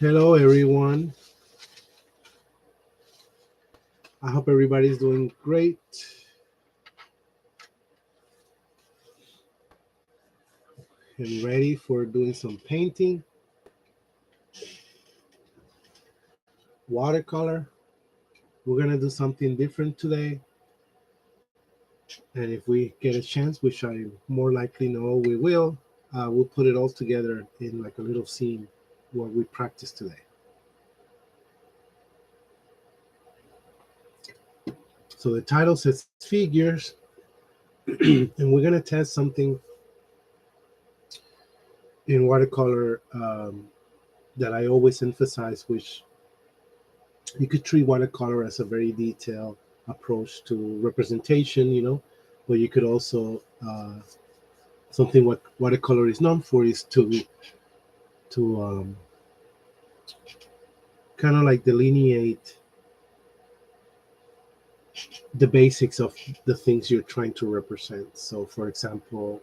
Hello, everyone. I hope everybody's doing great and ready for doing some painting, watercolor. We're going to do something different today. And if we get a chance, which I more likely know we will, we'll put it all together in like a little scene what we practice today. So the title says figures, and we're going to test something in watercolor that I always emphasize, which you could treat watercolor as a very detailed approach to representation, but you could also something what watercolor is known for is to kind of like delineate the basics of the things you're trying to represent. So, for example,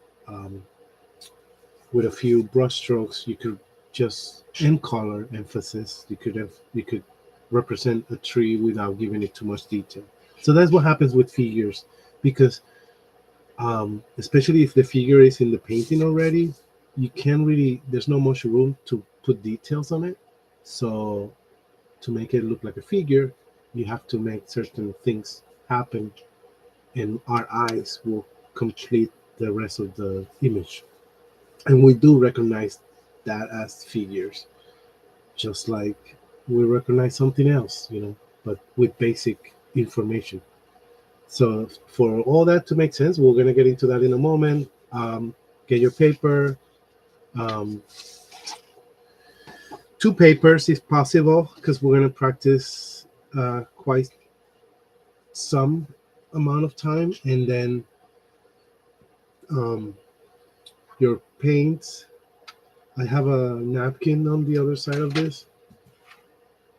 with a few brush strokes, you could just in color emphasis. You could represent a tree without giving it too much detail. So that's what happens with figures, because especially if the figure is in the painting already, you can't really. There's not much room to put details on it. So to make it look like a figure, you have to make certain things happen, and our eyes will complete the rest of the image. And we do recognize that as figures, just like we recognize something else, but with basic information. So for all that to make sense, we're going to get into that in a moment. Get your paper, um, two papers if possible, because we're going to practice quite some amount of time, and then um, your paints. I have a napkin on the other side of this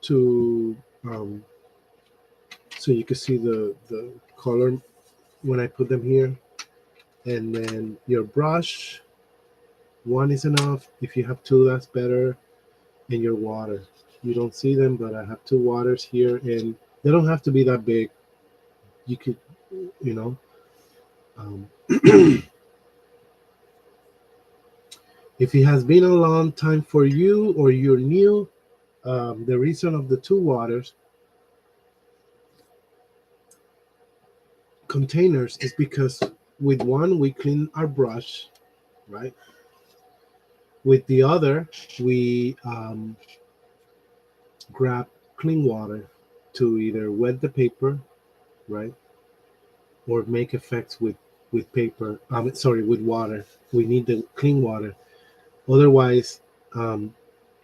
to um, so you can see the color when I put them here. And then your brush, one is enough. If you have two, that's better. And your water. You don't see them, but I have two waters here, and they don't have to be that big. You could, you know, um, if it has been a long time for you or you're new, the reason of the two waters containers is because with one we clean our brush, right? With the other, we grab clean water to either wet the paper, right, or make effects with paper. Sorry, with water. We need the clean water. Otherwise, um,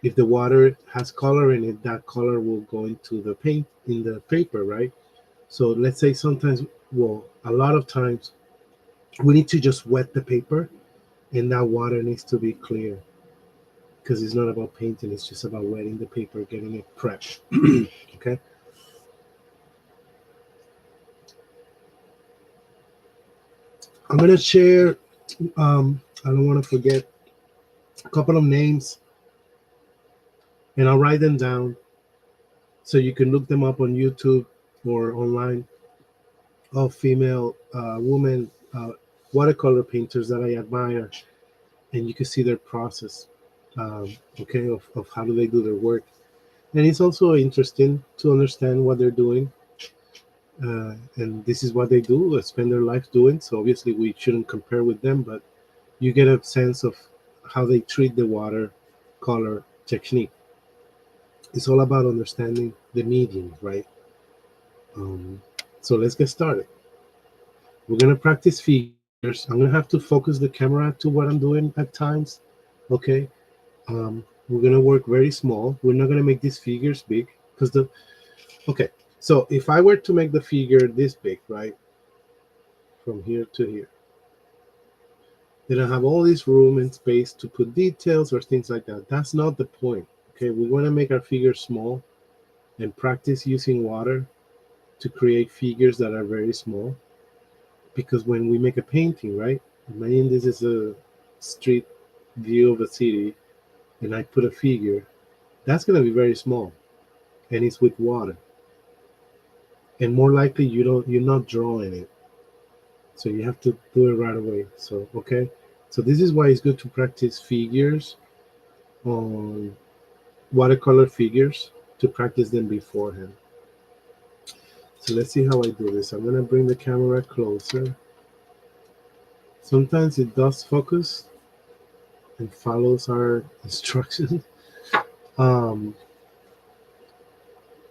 if the water has color in it, that color will go into the paint in the paper, right? So let's say sometimes, well, a lot of times, we need to just wet the paper, and that water needs to be clear, because it's not about painting, it's just about wetting the paper, getting it prepped. Okay. I'm going to share, I don't want to forget, a couple of names, and I'll write them down so you can look them up on YouTube or online, of female women watercolor painters that I admire, and you can see their process, okay, of how do they do their work. And it's also interesting to understand what they're doing, and this is what they do, spend their life doing. So obviously we shouldn't compare with them, but you get a sense of how they treat the water color technique. It's all about understanding the medium, right? um, so let's get started. We're going to practice figures. I'm going to have to focus the camera to what I'm doing at times, okay? We're going to work very small. We're not going to make these figures big, because okay, so if I were to make the figure this big, right, from here to here, then I have all this room and space to put details or things like that. That's not the point. Okay, we want to make our figure small and practice using water to create figures that are very small. Because when we make a painting, right, imagine this is a street view of a city, and I put a figure. That's gonna be very small, and it's with water. And more likely you're not drawing it, so you have to do it right away. So okay, so this is why it's good to practice figures on watercolor figures, to practice them beforehand. So let's see how I do this. I'm gonna bring the camera closer. Sometimes it does focus and follows our instructions. um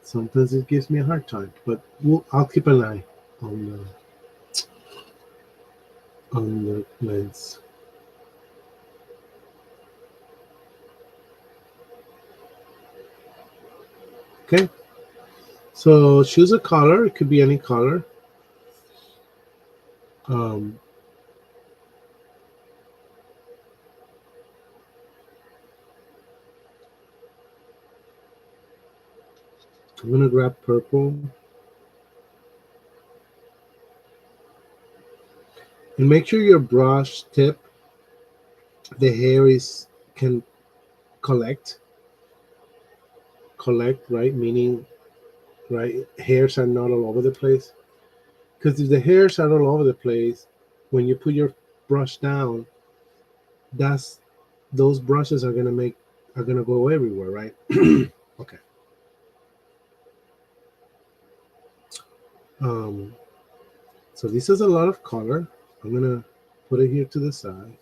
Sometimes it gives me a hard time, but I'll keep an eye on the lens. Okay, so choose a color. It could be any color. Um, I'm gonna grab purple and make sure your brush tip, the hair is can collect, right? Meaning, right, hairs are not all over the place. Because if the hairs are all over the place, when you put your brush down, that's those brushes are gonna go everywhere, right? Okay. Um, so this is a lot of color. I'm gonna put it here to the side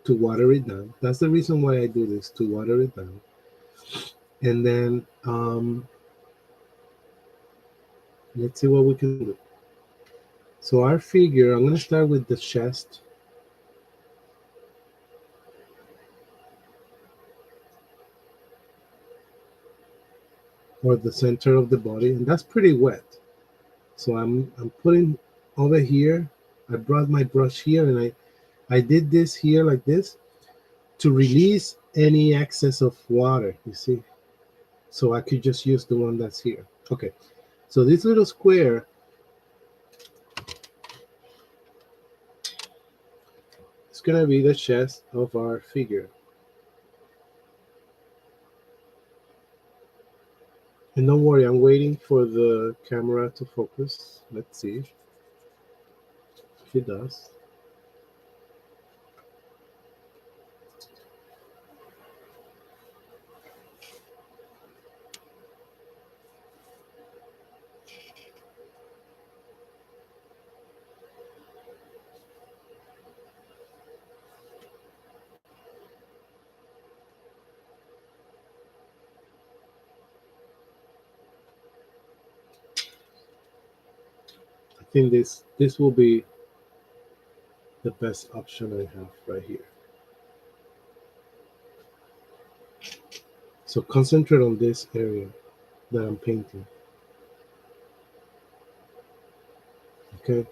to water it down. That's the reason why I do this, to water it down. And then let's see what we can do. So our figure, I'm gonna start with the chest. Or the center of the body, and that's pretty wet. So I'm putting over here. I brought my brush here, and I did this here like this to release any excess of water, you see, so I could just use the one that's here. Okay, so this little square is gonna be the chest of our figure. And don't worry, I'm waiting for the camera to focus. Let's see if it does. I think this will be the best option I have right here. So concentrate on this area that I'm painting. Okay.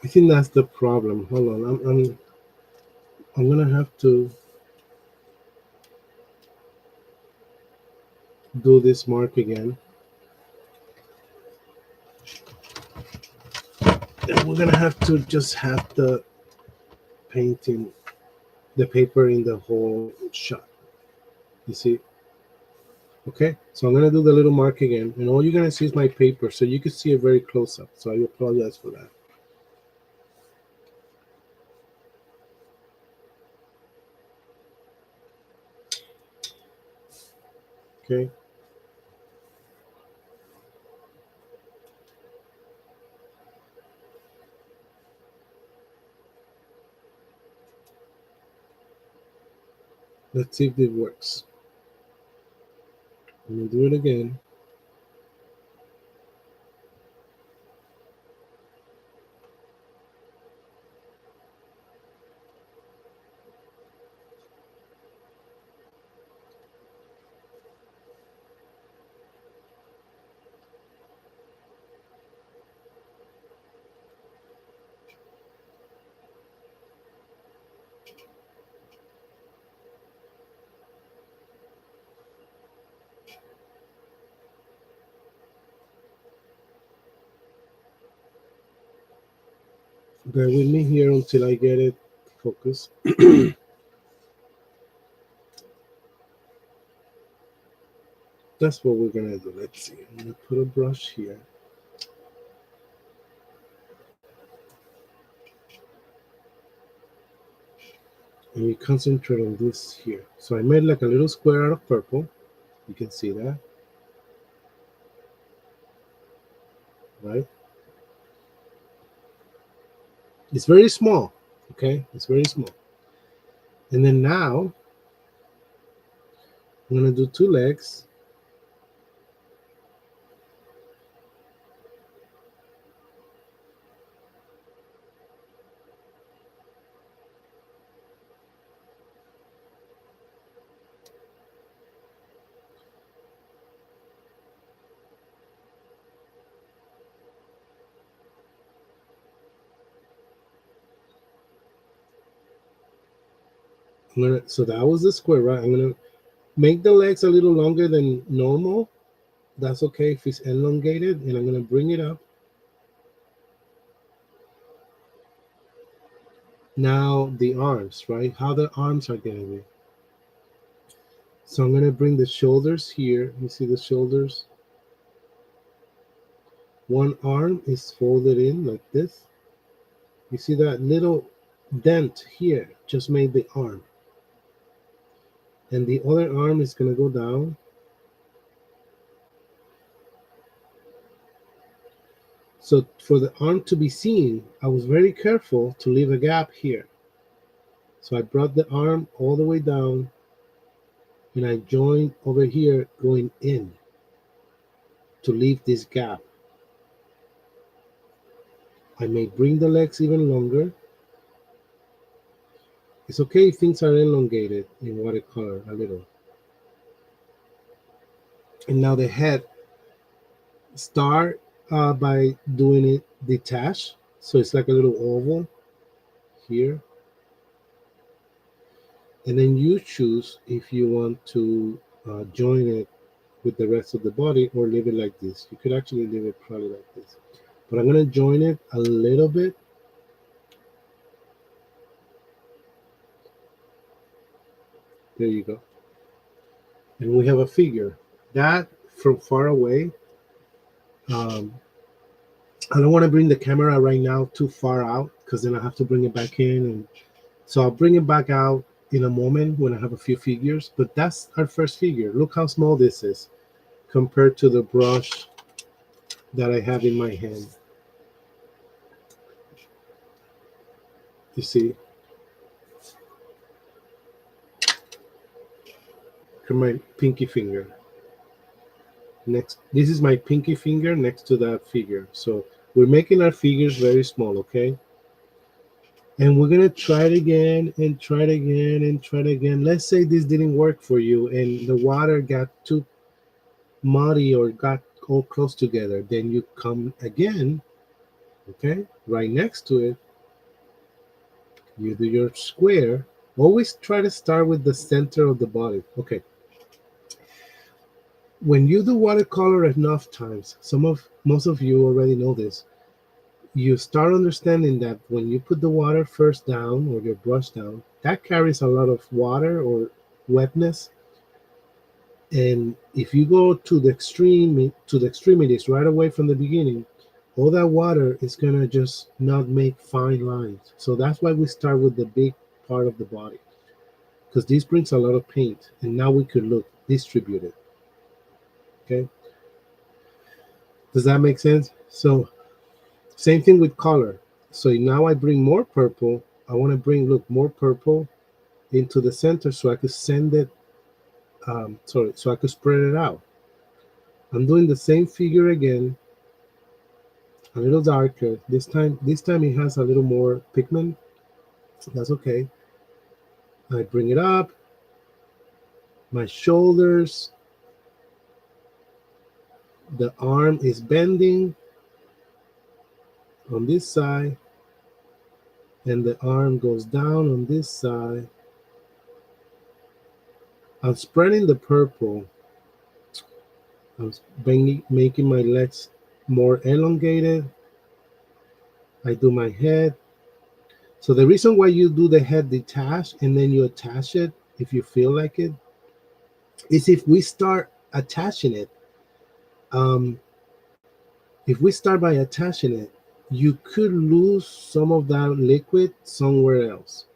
I think that's the problem. Hold on. I'm gonna have to do this mark again. And we're gonna have to just have the painting, the paper in the whole shot. You see? Okay. So I'm gonna do the little mark again, and all you're gonna see is my paper, so you can see it very close up. So I apologize for that. Okay. Let's see if it works. Let me do it again. Bear with me here until I get it focused. That's what we're gonna do. Let's see. I'm gonna put a brush here. And we concentrate on this here. So I made like a little square out of purple. You can see that, right? It's very small, okay? It's very small. And then now I'm gonna do two legs. So that was the square, right? I'm gonna make the legs a little longer than normal. That's okay if it's elongated, and I'm gonna bring it up. Now the arms, right? How the arms are gonna be. So I'm gonna bring the shoulders here. You see the shoulders? One arm is folded in like this. You see that little dent here just made the arm. And the other arm is gonna go down. So for the arm to be seen, I was very careful to leave a gap here. So I brought the arm all the way down and I joined over here going in to leave this gap. I may bring the legs even longer. It's okay if things are elongated in watercolor a little. And now the head, start by doing it detached. So it's like a little oval here. And then you choose if you want to join it with the rest of the body or leave it like this. You could actually leave it probably like this. But I'm going to join it a little bit. There you go. And we have a figure. That from far away, um, I don't want to bring the camera right now too far out because then I have to bring it back in. And so I'll bring it back out in a moment when I have a few figures. But that's our first figure. Look how small this is compared to the brush that I have in my hand. You see? My pinky finger. Next, this is my pinky finger next to that figure. So we're making our figures very small, okay? And we're gonna try it again and try it again and try it again. Let's say this didn't work for you and the water got too muddy or got all close together. Then you come again, okay? Right next to it, you do your square. Always try to start with the center of the body. Okay. When you do watercolor enough times, most of you already know this, you start understanding that when you put the water first down or your brush down, that carries a lot of water or wetness. And if you go to the extremities right away from the beginning, all that water is gonna just not make fine lines. So that's why we start with the big part of the body, because this brings a lot of paint, and now we could look distributed. Okay, does that make sense? So same thing with color. So now I bring more purple. I want to bring, look, more purple into the center so I could send it, so I could spread it out. I'm doing the same figure again, a little darker. This time it has a little more pigment. That's okay. I bring it up, my shoulders, the arm is bending on this side, and the arm goes down on this side. I'm spreading the purple. I'm making my legs more elongated. I do my head. So the reason why you do the head detached and then you attach it, if you feel like it, is if we start attaching it, um, if we start by attaching it, you could lose some of that liquid somewhere else.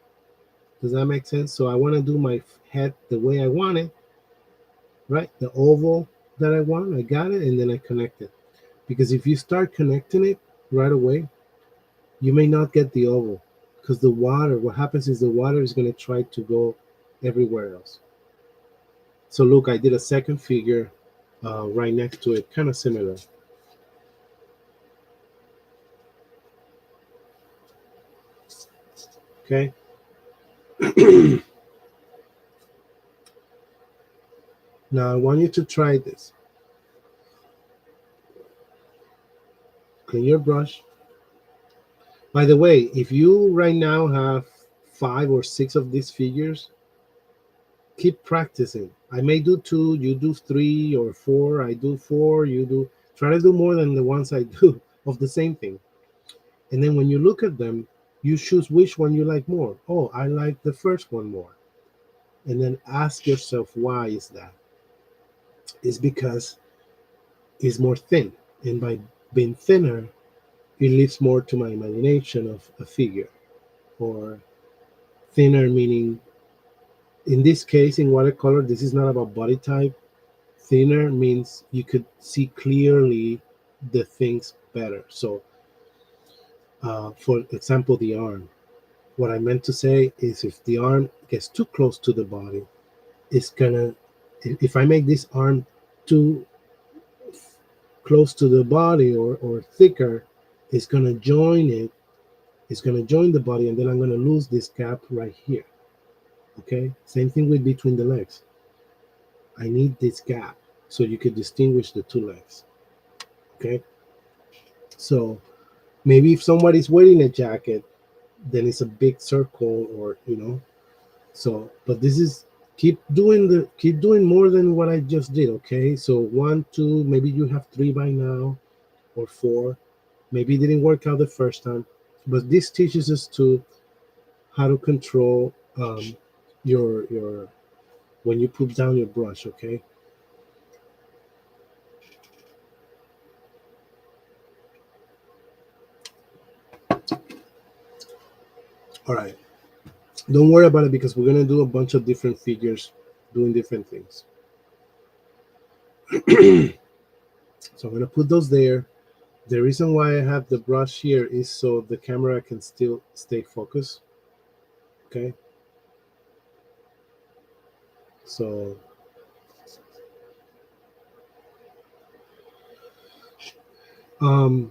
Does that make sense? So I want to do my head the way I want it, right? The oval that I want, I got it, and then I connect it. Because if you start connecting it right away, you may not get the oval. Because the water, what happens is the water is going to try to go everywhere else. So look, I did a second figure right next to it, kind of similar. Okay. Now I want you to try this. Clean your brush. By the way, if you right now have 5 or 6 of these figures, keep practicing. I may do 2, you do 3 or 4, I do 4, you do. Try to do more than the ones I do of the same thing. And then when you look at them, you choose which one you like more. Oh, I like the first one more. And then ask yourself, why is that? It's because it's more thin. And by being thinner, it leaves more to my imagination of a figure. Or thinner meaning, in this case, in watercolor, this is not about body type. Thinner means you could see clearly the things better. So, for example, the arm. What I meant to say is if the arm gets too close to the body, it's gonna, if I make this arm too close to the body or thicker, it's gonna join it, it's gonna join the body, and then I'm gonna lose this gap right here. Okay, same thing with between the legs. I need this gap so you could distinguish the two legs. Okay, so maybe if somebody's wearing a jacket, then it's a big circle, or so, but this is, keep doing more than what I just did. Okay, so 1, 2, maybe you have 3 by now, or 4. Maybe it didn't work out the first time, but this teaches us to how to control your when you put down your brush. Okay, all right, don't worry about it because we're gonna do a bunch of different figures doing different things. So I'm gonna put those there. The reason why I have the brush here is so the camera can still stay focused. Okay, so um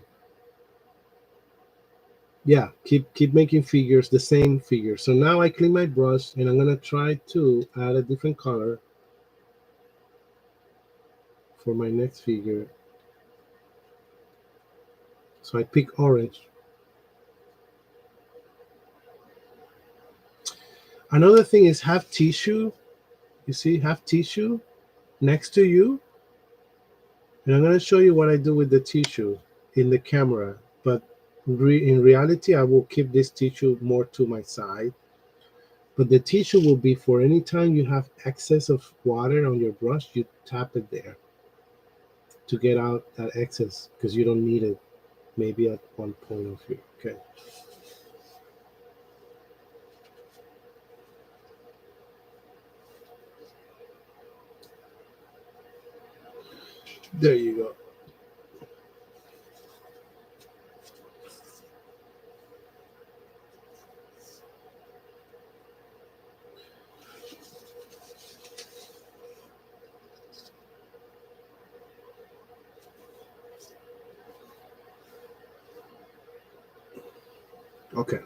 yeah, keep making figures, the same figure. So now I clean my brush and I'm gonna try to add a different color for my next figure. So I pick orange. Another thing is have tissue. You see, have tissue next to you, and I'm gonna show you what I do with the tissue in the camera. But in reality, I will keep this tissue more to my side. But the tissue will be for any time you have excess of water on your brush, you tap it there to get out that excess because you don't need it maybe at one point of view. Okay. There you go. Okay.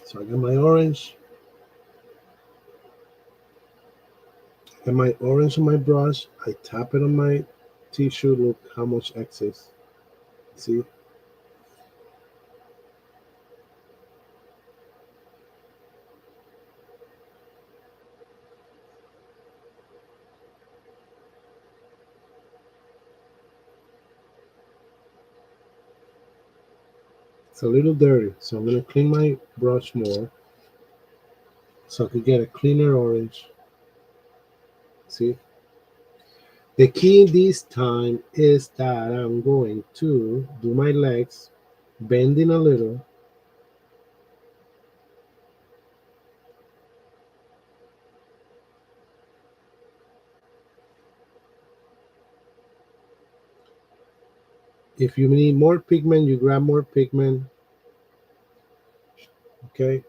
So I got my orange. And my orange on my brush, I tap it on my tissue. Look how much excess. See? It's a little dirty, so I'm going to clean my brush more so I could get a cleaner orange. See? The key this time is that I'm going to do my legs, bending a little. If you need more pigment, you grab more pigment. Okay.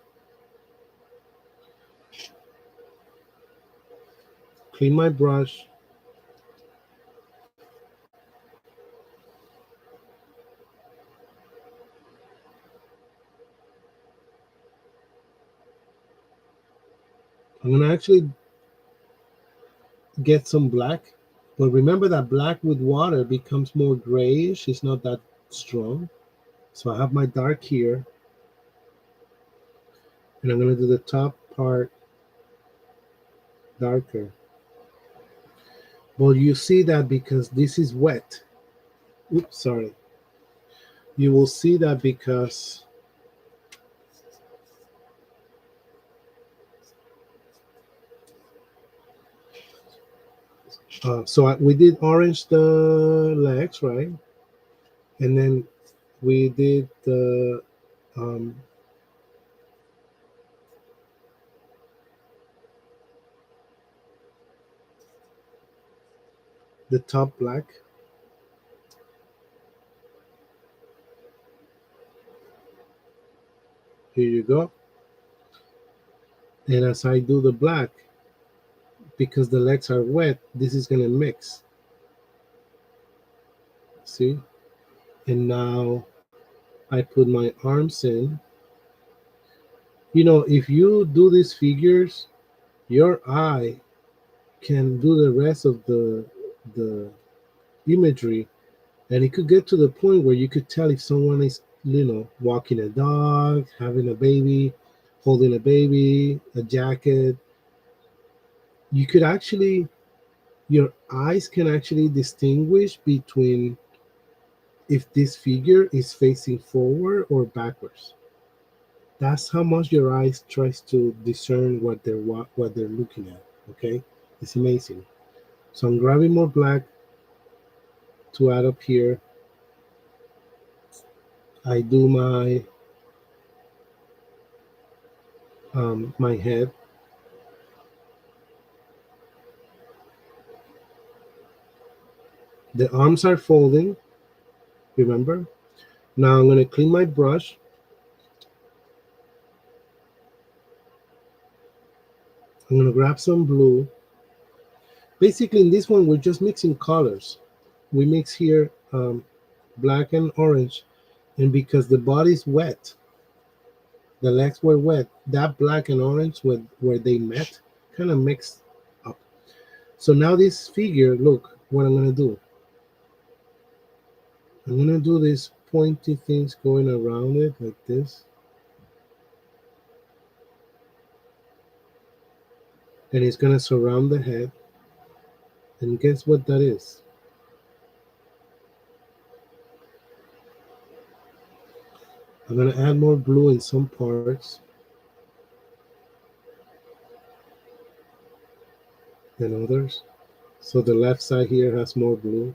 Clean my brush. I'm going to actually get some black. But remember that black with water becomes more grayish. It's not that strong. So I have my dark here. And I'm going to do the top part darker. Well, you see that because this is wet. Oops, sorry. You will see that because we did orange the legs, right? And then we did um, the top black. Here you go. And as I do the black, because the legs are wet, this is gonna mix. See? And now I put my arms in. You know, if you do these figures, your eye can do the rest of the imagery, and it could get to the point where you could tell if someone is, you know, walking a dog, having a baby, holding a baby, a jacket. You could actually, your eyes can actually distinguish between if this figure is facing forward or backwards. That's how much your eyes tries to discern what they're looking at. Okay, it's amazing. So I'm grabbing more black to add up here. I do my head. The arms are folding. Remember. Now I'm gonna clean my brush. I'm gonna grab some blue. Basically, in this one, we're just mixing colors. We mix here black and orange, and because the body's wet, the legs were wet, that black and orange where they met kind of mixed up. So now this figure, look what I'm gonna do. I'm gonna do these pointy things going around it like this, and it's gonna surround the head. And guess what that is? I'm gonna add more blue in some parts than others. So the left side here has more blue.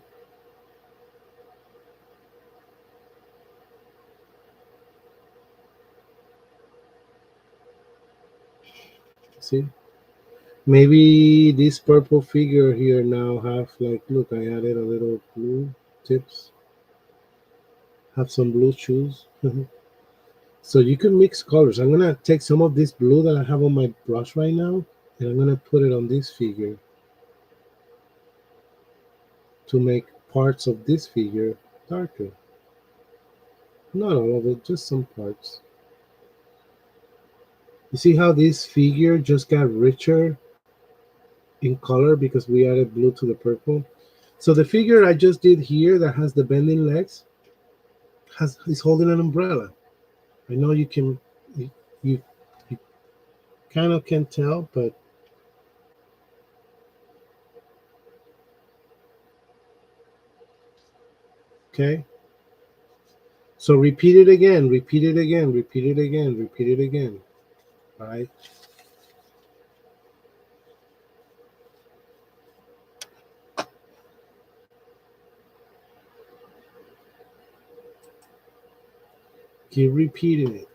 See? Maybe this purple figure here now have like, look, I added a little blue tips. Have some blue shoes. So you can mix colors. I'm gonna take some of this blue that I have on my brush right now, and I'm gonna put it on this figure to make parts of this figure darker. Not all of it, just some parts. You see how this figure just got richer in color because we added blue to the purple? So the figure I just did here that has the bending legs is holding an umbrella. I know you, you, you kind of can tell, but okay. So repeat it again, repeat it again, repeat it again, repeat it again. All right. Keep repeating it.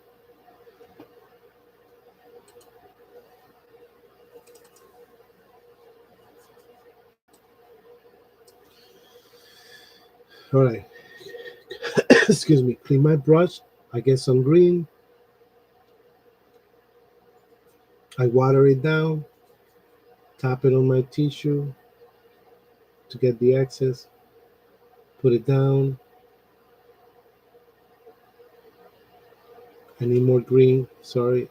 All right. Excuse me. Clean my brush. I get some green. I water it down. Tap it on my tissue to get the excess. Put it down. I need more green. Sorry.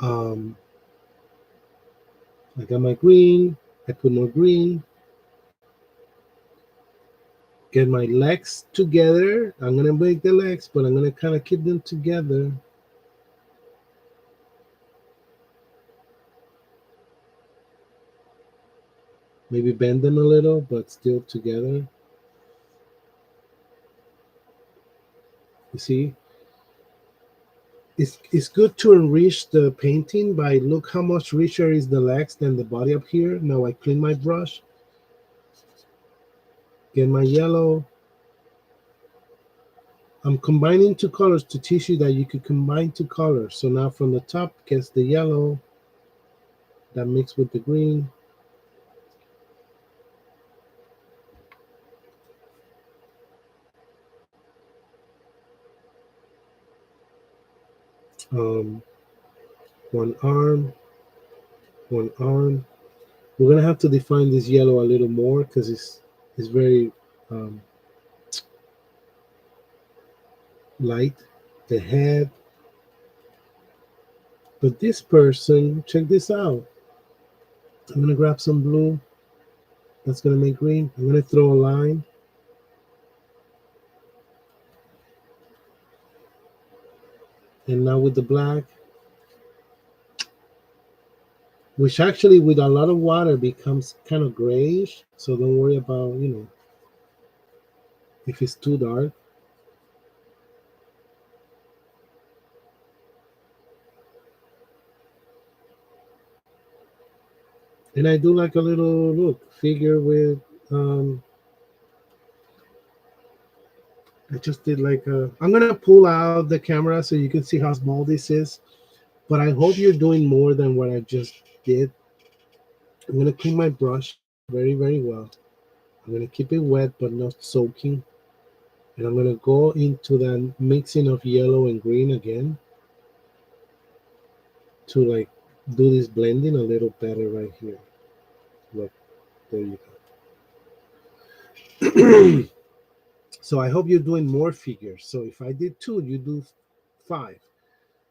Um, I got my green. I put more green. Get my legs together. I'm gonna make the legs, but I'm gonna kind of keep them together. Maybe bend them a little, but still together. You see, it's good to enrich the painting by look how much richer is the legs than the body up here. Now I clean my brush, get my yellow. I'm combining two colors to teach you that you could combine two colors. So now from the top gets the yellow that mixed with the green. Um, one arm, one arm. We're gonna have to define this yellow a little more because it's very um, light. The head. But this person, check this out. I'm gonna grab some blue. That's gonna make green. I'm gonna throw a line. And now with the black, which actually with a lot of water becomes kind of grayish. So don't worry about, if it's too dark. And I do like a little look figure with I just did like a I'm gonna pull out the camera so you can see how small this is. But I hope you're doing more than what I just did. I'm gonna clean my brush very, very well. I'm gonna keep it wet but not soaking. And I'm gonna go into that mixing of yellow and green again to like do this blending a little better right here. Look, there you go. So I hope you're doing more figures. So if I did two, you do five.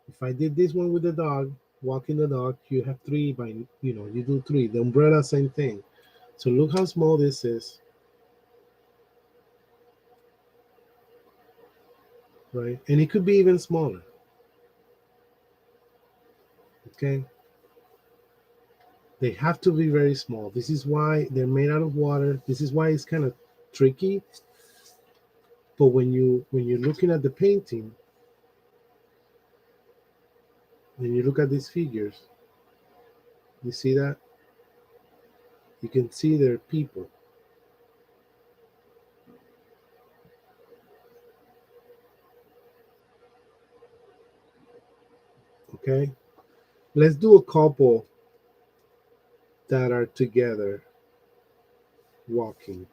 If I did this one with the dog, walking the dog, you have three by, you do three. The umbrella, same thing. So look how small this is, right? And it could be even smaller, okay? They have to be very small. This is why they're made out of water. This is why it's kind of tricky. But when you're looking at the painting, when you look at these figures, you see that? You can see they're people. Okay? Let's do a couple that are together walking.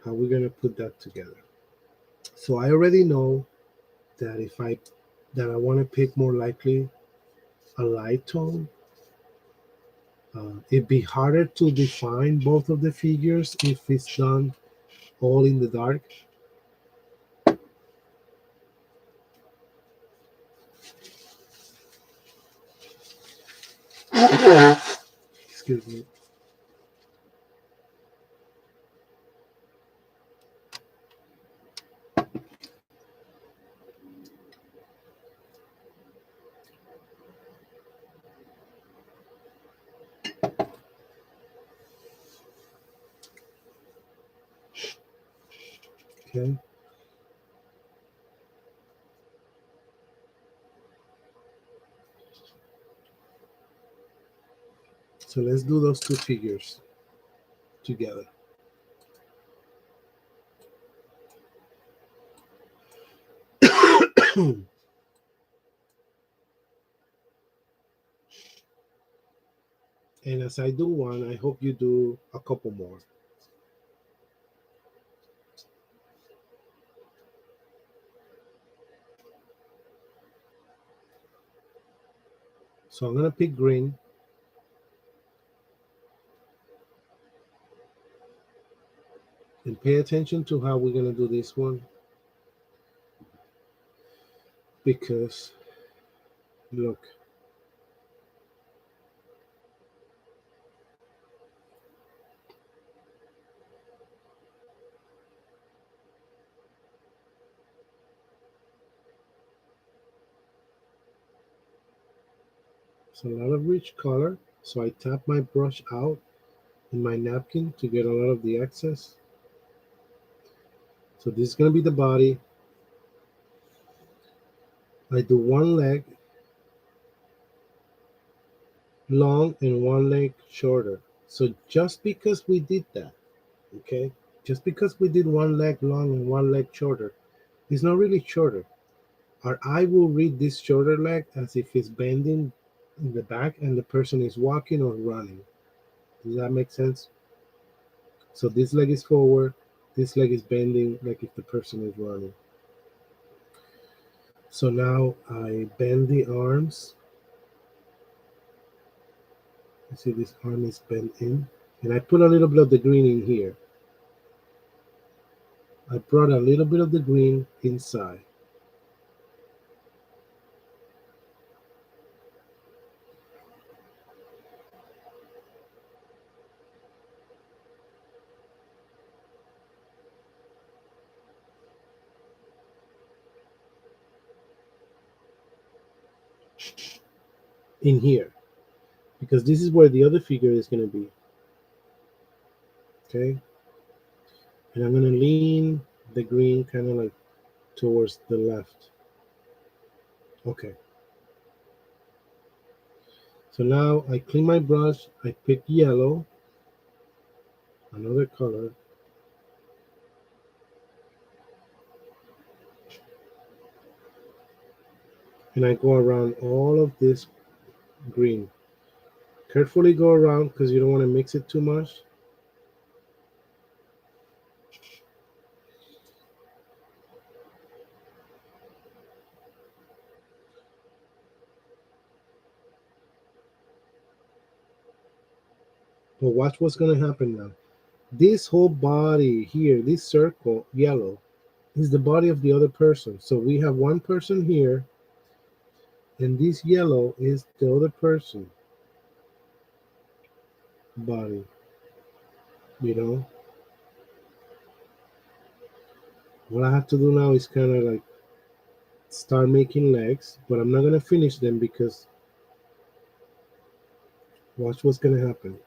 How we're gonna put that together. So I already know that I want to pick more likely a light tone. It'd be harder to define both of the figures if it's done all in the dark. Excuse me. Okay. So let's do those two figures together. And as I do one, I hope you do a couple more. So I'm going to pick green. And pay attention to how we're going to do this one. Because, look, it's a lot of rich color. So I tap my brush out in my napkin to get a lot of the excess. So this is going to be the body. I do one leg long and one leg shorter. So just because we did that, okay, just because we did one leg long and one leg shorter, it's not really shorter. Our eye will read this shorter leg as if it's bending in the back and the person is walking or running. Does that make sense? So this leg is forward, this leg is bending like if the person is running. So now I bend the arms. You see this arm is bent in. And I put a little bit of the green in here. I brought a little bit of the green inside. In here. Because this is where the other figure is going to be. Okay? And I'm going to lean the green kind of like towards the left. Okay. So now I clean my brush. I pick yellow, another color. And I go around all of this green. Carefully go around because you don't want to mix it too much. But watch what's going to happen now. This whole body here, this circle, yellow, is the body of the other person. So we have one person here, and this yellow is the other person body. You know, what I have to do now is kind of like start making legs, but I'm not going to finish them because watch what's going to happen.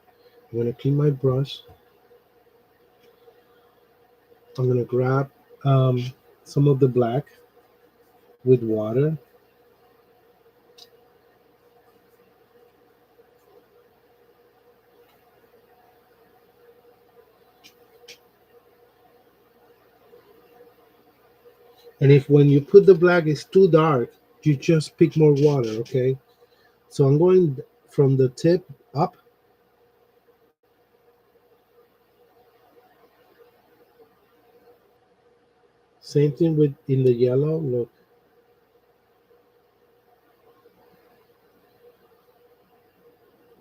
I'm going to clean my brush. I'm going to grab some of the black with water. And if when you put the black is too dark, you just pick more water, okay? So I'm going from the tip up. Same thing with in the yellow, look.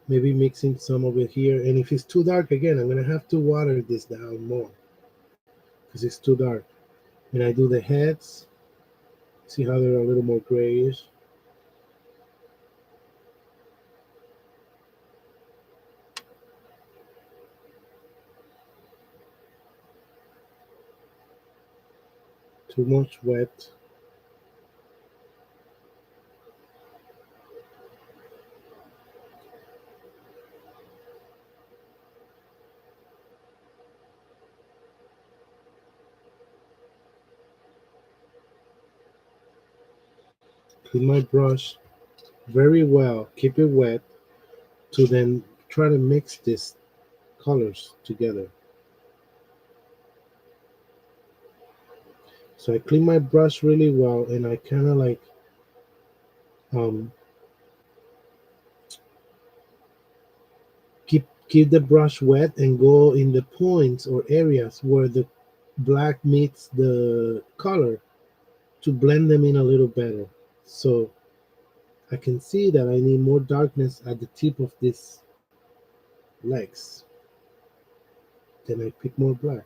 Maybe mixing some of it here. And if it's too dark, again, I'm going to have to water this down more because it's too dark. And I do the heads. See how they're a little more grayish. Too much wet. Clean my brush very well. Keep it wet to then try to mix these colors together. So I clean my brush really well, and I kind of like um, keep the brush wet and go in the points or areas where the black meets the color to blend them in a little better. So I can see that I need more darkness at the tip of these legs. Then I pick more black.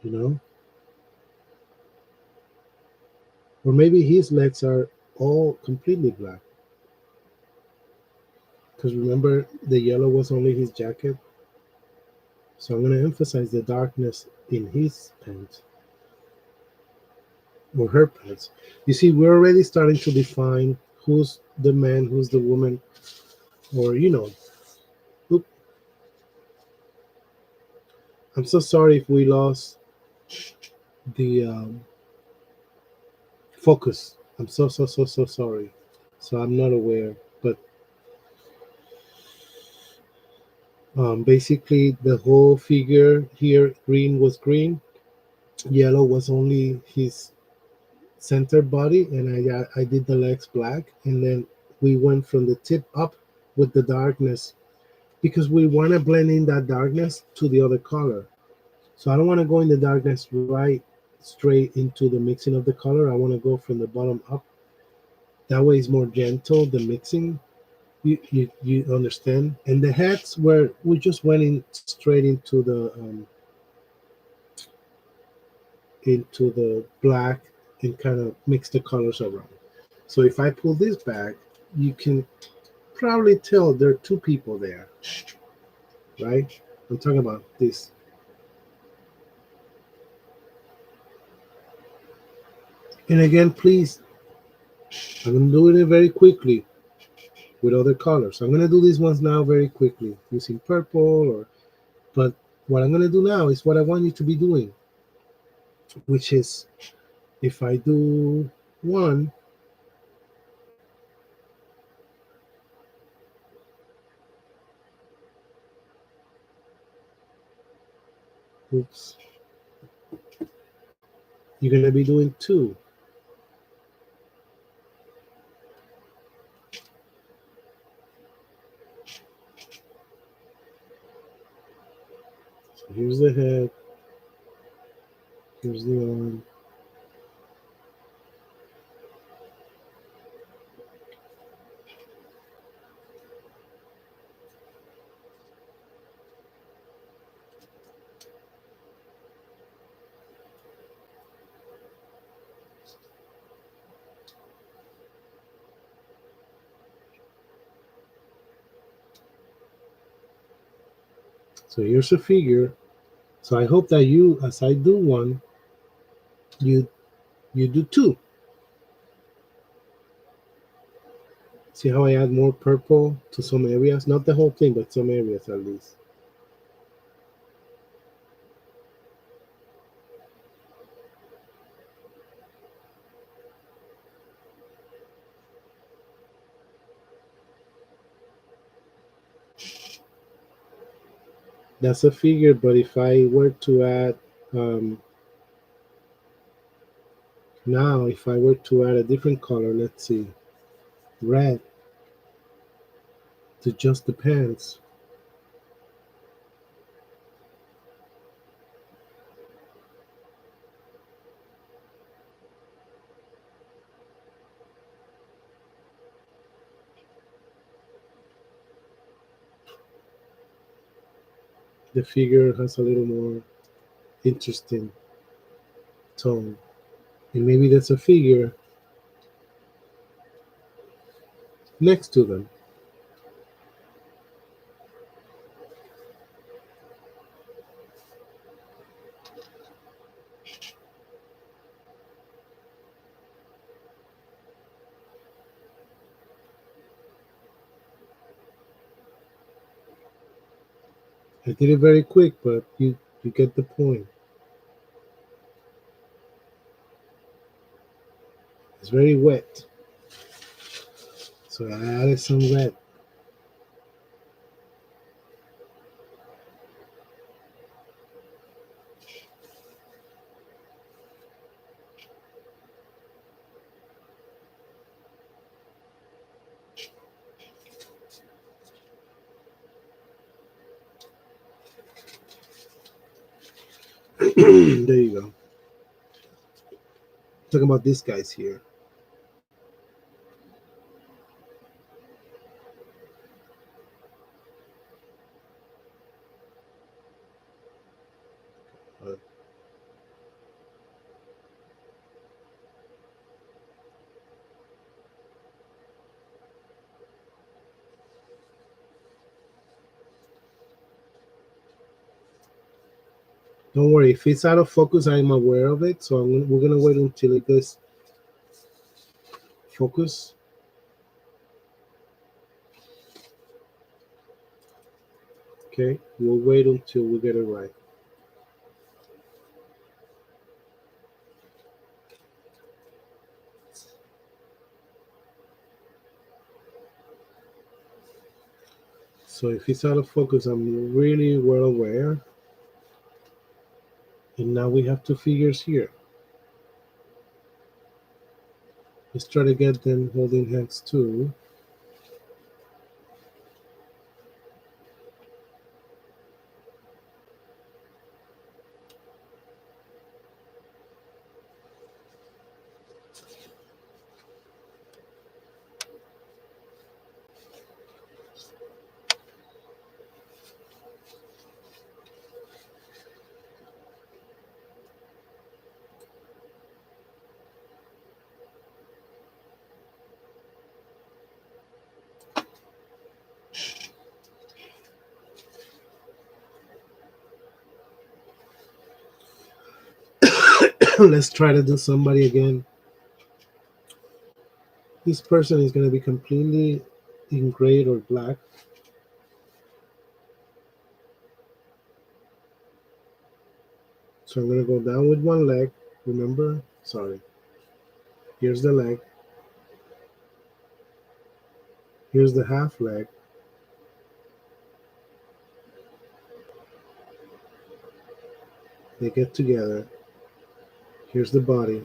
You know, or maybe his legs are all completely black. Because remember, the yellow was only his jacket. So I'm going to emphasize the darkness in his pants or her pants. You see, we're already starting to define who's the man, who's the woman, or, Oop, I'm so sorry if we lost the focus. I'm so sorry. So I'm not aware. But basically, the whole figure here, green was green, yellow was only his center body, and I did the legs black, and then we went from the tip up with the darkness because we want to blend in that darkness to the other color. So I don't want to go in the darkness right straight into the mixing of the color. I want to go from the bottom up. That way it's more gentle, the mixing. You understand? And the heads where we just went in straight into the black and kind of mix the colors around. So if I pull this back, you can probably tell there are two people there, right? I'm talking about this. And again, please, I'm going to do it very quickly with other colors. I'm going to do these ones now very quickly using purple but what I'm going to do now is what I want you to be doing, which is if I do one, oops, you're going to be doing two. So here's the head, here's the arm. So here's a figure. So I hope that you, as I do one, you you do two. See how I add more purple to some areas? Not the whole thing, but some areas at least. That's a figure, but if I were to add now, if I were to add a different color, let's see, red to just the pants, the figure has a little more interesting tone. And maybe that's a figure next to them. I did it very quick, but you get the point. It's very wet, so I added some red. There you go. Talking about these guys here. Uh, don't worry, if it's out of focus, I'm aware of it. So we're gonna wait until it gets focus. Okay, we'll wait until we get it right. So if it's out of focus, I'm really well aware. And now we have two figures here. Let's try to get them holding hands too. Let's try to do somebody again. This person is going to be completely in gray or black. So I'm going to go down with one leg. Remember? Sorry. Here's the leg. Here's the half leg. They get together. Here's the body.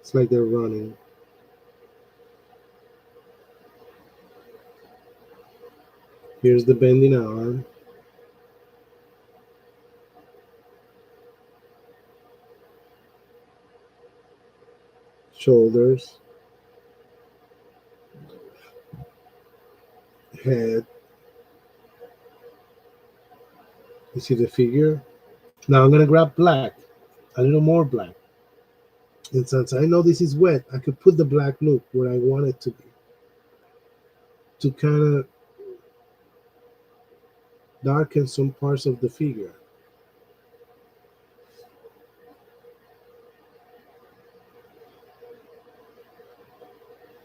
It's like they're running. Here's the bending arm. Shoulders. Head. You see the figure? Now I'm going to grab black. A little more black. And since I know this is wet, I could put the black look where I want it to be. To kind of darken some parts of the figure.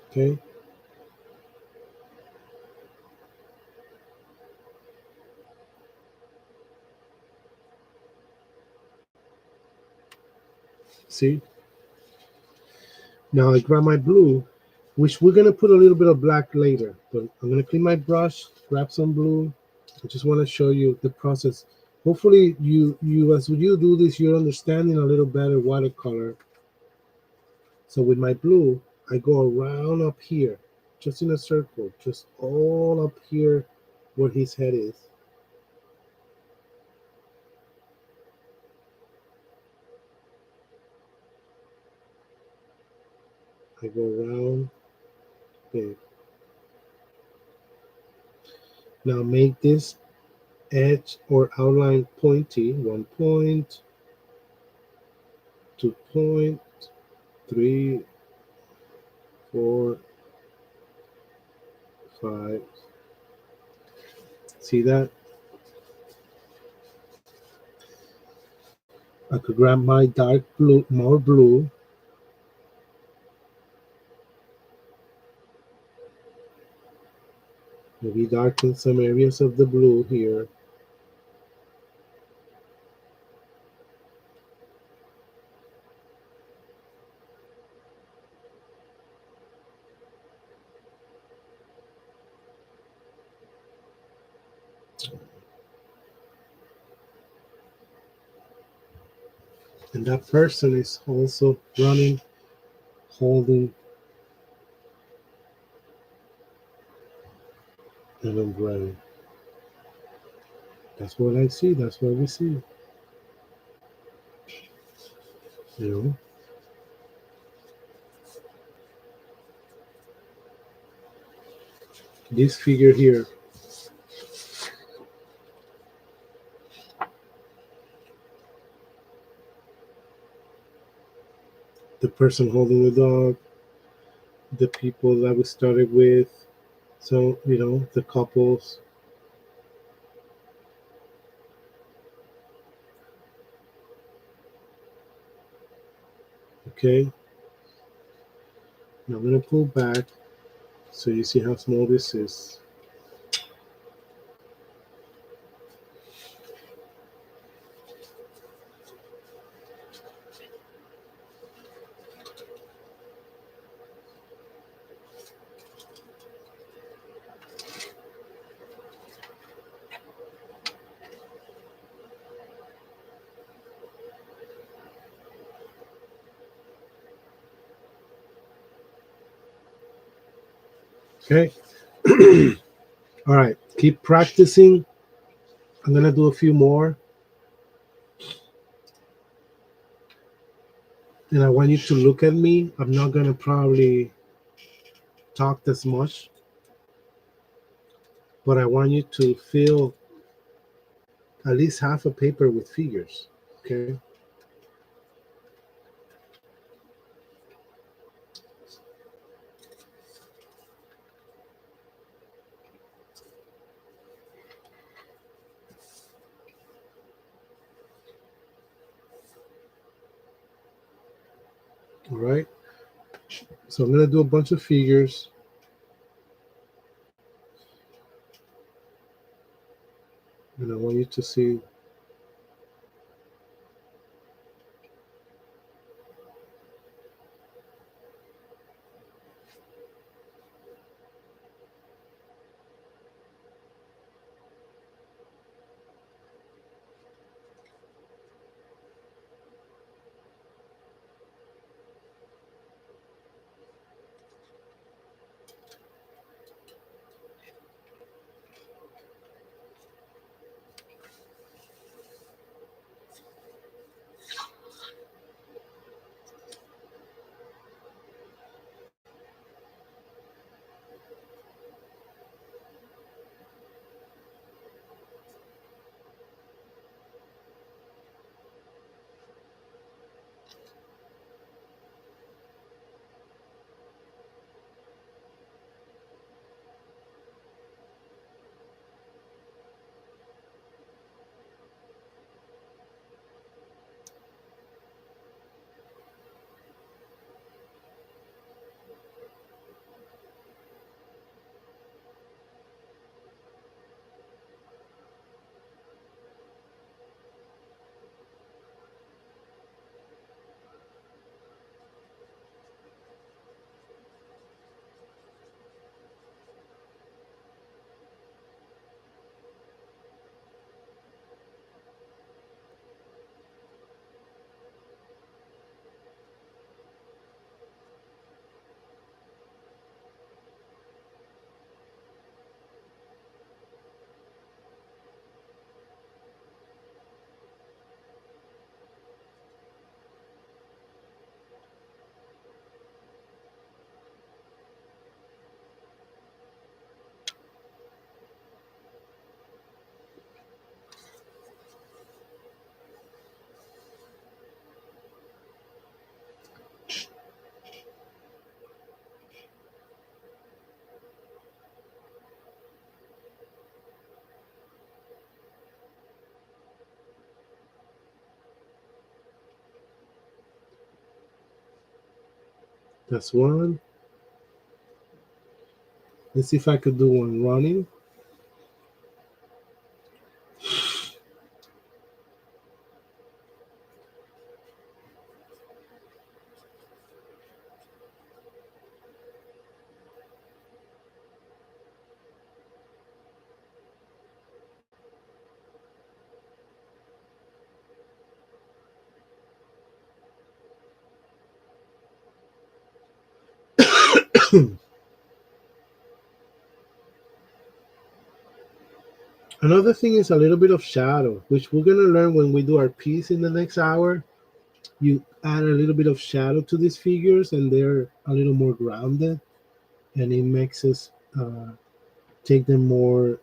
Okay? See? Now I grab my blue, which we're gonna put a little bit of black later, but I'm gonna clean my brush, grab some blue. I just want to show you the process. Hopefully you as you do this, you're understanding a little better watercolor. So with my blue, I go around up here, just in a circle, just all up here where his head is. I go around. Okay. Now make this edge or outline pointy. 1 point, 2 point, 3, 4, 5. See that? I could grab my dark blue, more blue. Maybe darken some areas of the blue here. And that person is also running, holding an umbrella. That's what I see. That's what we see. You know, this figure here, the person holding the dog, the people that we started with. So, you know, the couples. Okay. Now I'm going to pull back so you see how small this is. Okay. All right. Keep practicing. I'm going to do a few more. And I want you to look at me. I'm not going to probably talk as much, but I want you to fill at least half a paper with figures. Okay. All right. So I'm going to do a bunch of figures. And I want you to see. That's one. Let's see if I could do one running. Another thing is a little bit of shadow, which we're gonna learn when we do our piece in the next hour. You add a little bit of shadow to these figures, and they're a little more grounded, and it makes us take them more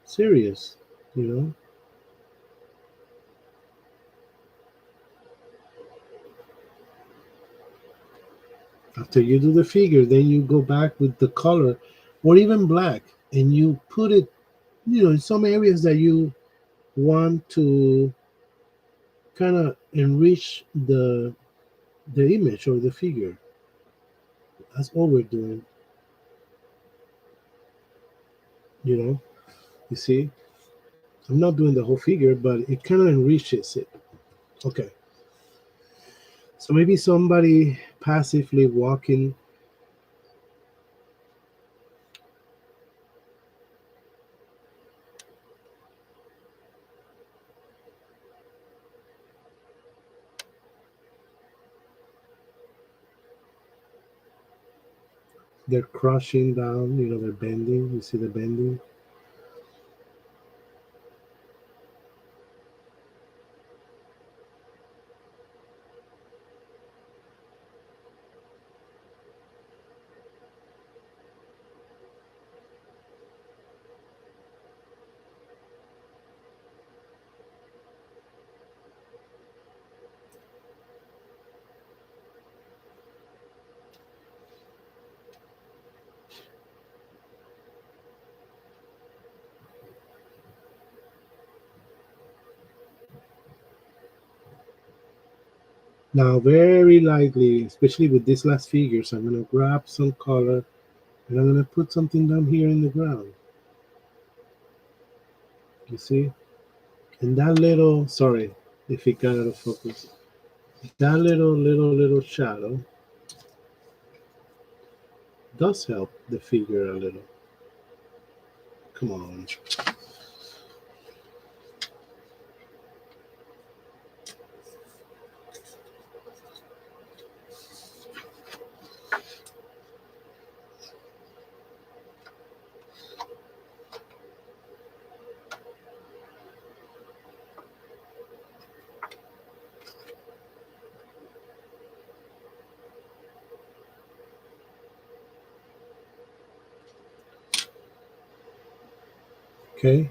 serious. You know, after you do the figure, then you go back with the color, or even black, and you put it, in some areas that you want to kind of enrich the image or the figure. That's all we're doing. You know, you see, I'm not doing the whole figure, but it kind of enriches it. Okay, so maybe somebody passively walking, they're crushing down. They're bending. You see the bending. Now, very lightly, especially with these last figures, I'm going to grab some color and I'm going to put something down here in the ground. You see? And that little, sorry if it got out of focus, that little shadow does help the figure a little. Come on. Okay?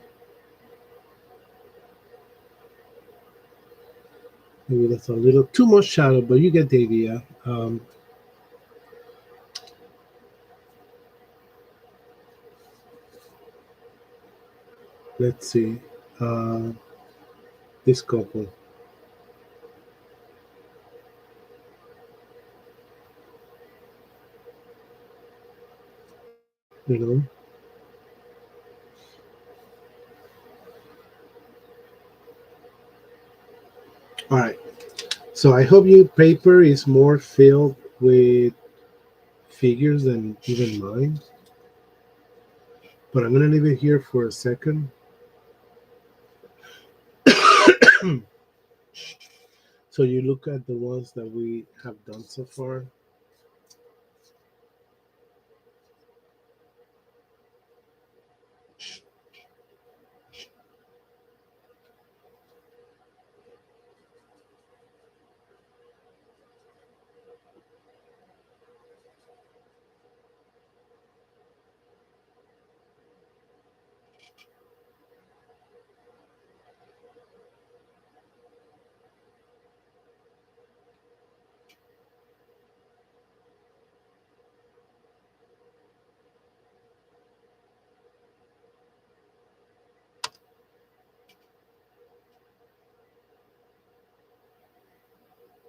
Maybe that's a little too much shadow, but you get the idea. Let's see. Uh, this couple, you know. All right. So I hope your paper is more filled with figures than even mine. But I'm gonna leave it here for a second. So you look at the ones that we have done so far.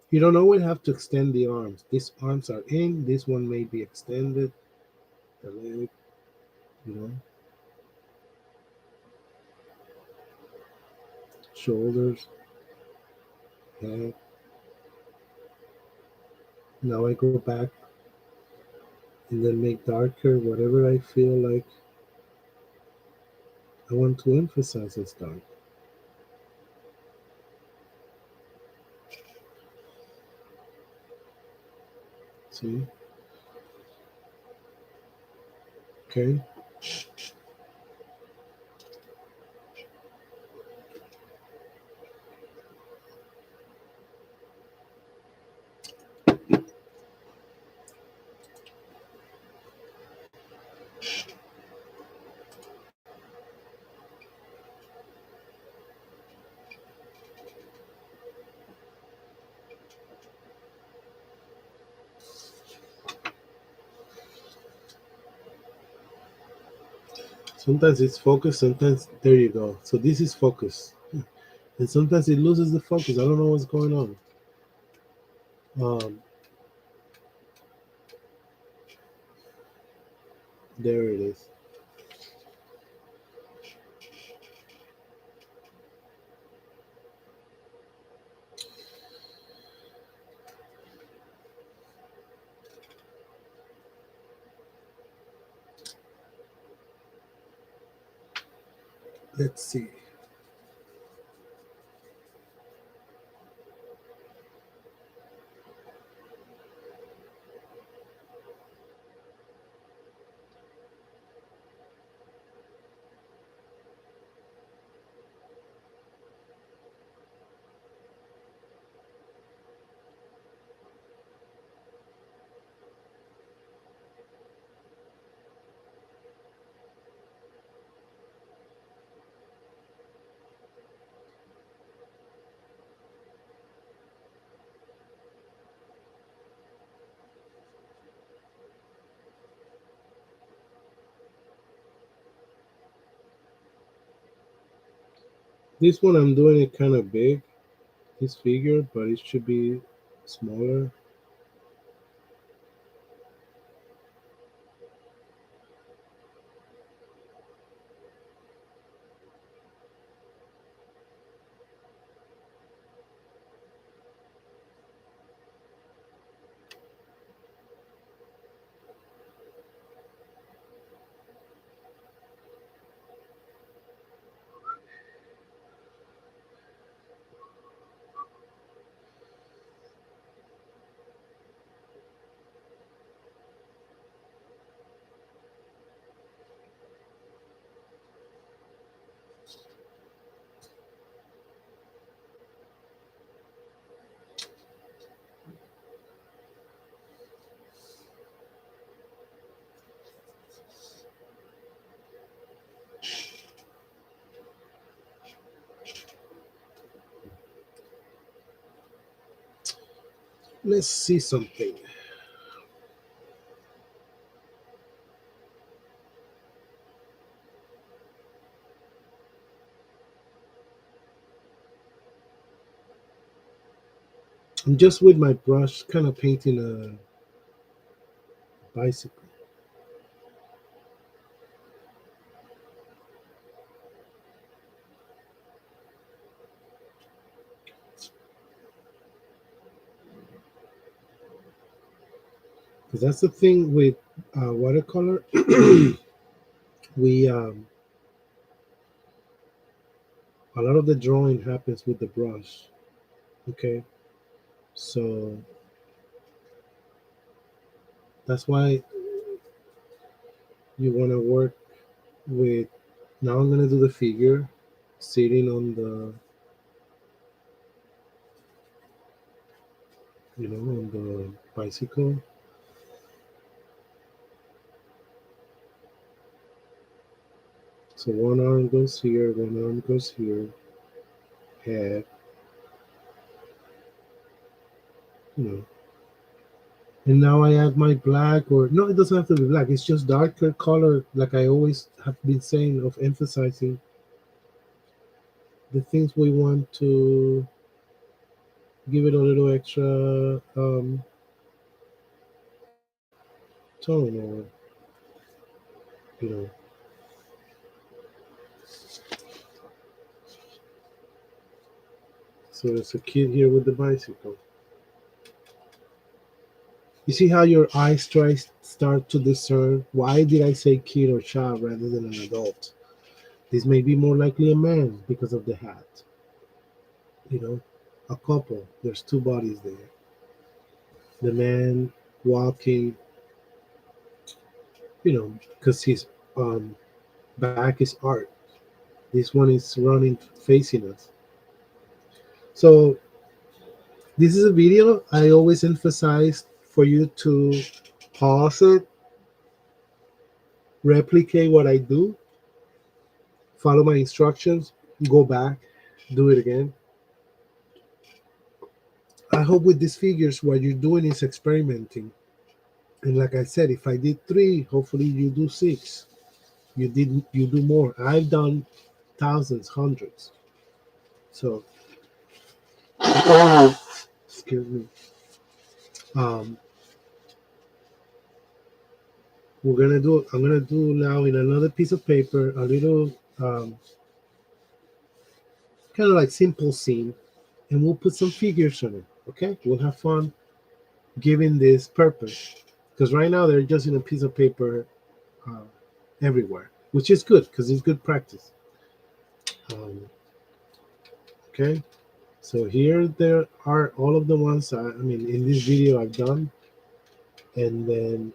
You don't always have to extend the arms. These arms are in. This one may be extended. The leg, you know, shoulders, head. Now I go back and then make darker whatever I feel like I want to emphasize as dark. See? Okay. Sometimes it's focus, sometimes there you go. So this is focus. And sometimes it loses the focus. I don't know what's going on. Um, there it is. Let's see. This one I'm doing it kind of big, this figure, but it should be smaller. Let's see something. I'm just with my brush, kind of painting a bicycle. Because that's the thing with watercolor. we A lot of the drawing happens with the brush. Okay, so that's why you want to work with. Now I'm gonna do the figure sitting on the, on the bicycle. So one arm goes here, one arm goes here, head, you know. And now I add my black, or no, it doesn't have to be black. It's just darker color, like I always have been saying, of emphasizing the things we want to give it a little extra tone, or you know. So there's a kid here with the bicycle. You see how your eyes start to discern, why did I say kid or child rather than an adult? This may be more likely a man because of the hat. You know, a couple. There's two bodies there. The man walking, because his back is art. This one is running, facing us. So this is a video I always emphasize for you to pause it, replicate what I do, follow my instructions, go back, do it again. I hope with these figures, what you're doing is experimenting. And like I said, if I did 3, hopefully you do 6. You do more. I've done thousands, hundreds. So excuse me. Um, I'm gonna do now in another piece of paper a little kind of like simple scene, and we'll put some figures on it. Okay, we'll have fun giving this purpose, because right now they're just in a piece of paper uh, everywhere, which is good because it's good practice. Okay, so here there are all of the ones I mean in this video I've done, and then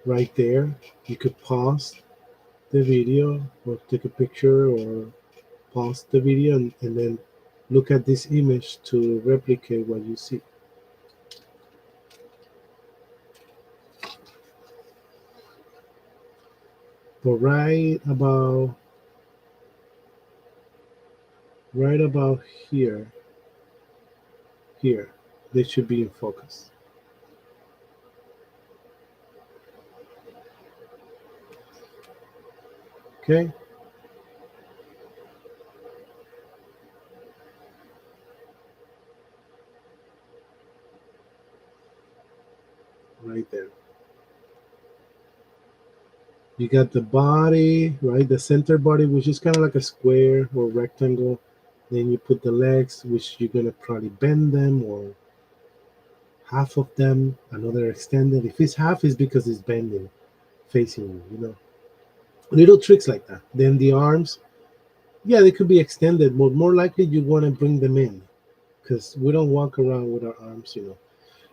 right there you could pause the video or take a picture or pause the video, and then look at this image to replicate what you see. But right about here, they should be in focus. Okay. Right there. You got the body, right? The center body, which is kind of like a square or rectangle. Then you put the legs, which you're gonna probably bend them, or half of them, another extended. If it's half, it's because it's bending, facing you, Little tricks like that. Then the arms, yeah, they could be extended, but more likely you want to bring them in, because we don't walk around with our arms.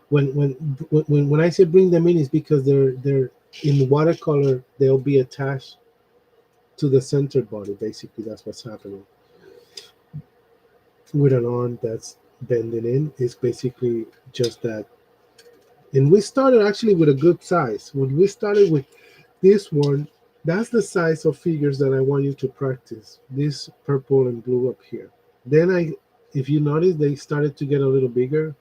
When I say bring them in, is because they're in the watercolor, they'll be attached to the center body. Basically, that's what's happening with an arm that's bending in. It's basically just that. And we started actually with a good size. When we started with this one, that's the size of figures that I want you to practice. This purple and blue up here. Then if you notice, they started to get a little bigger.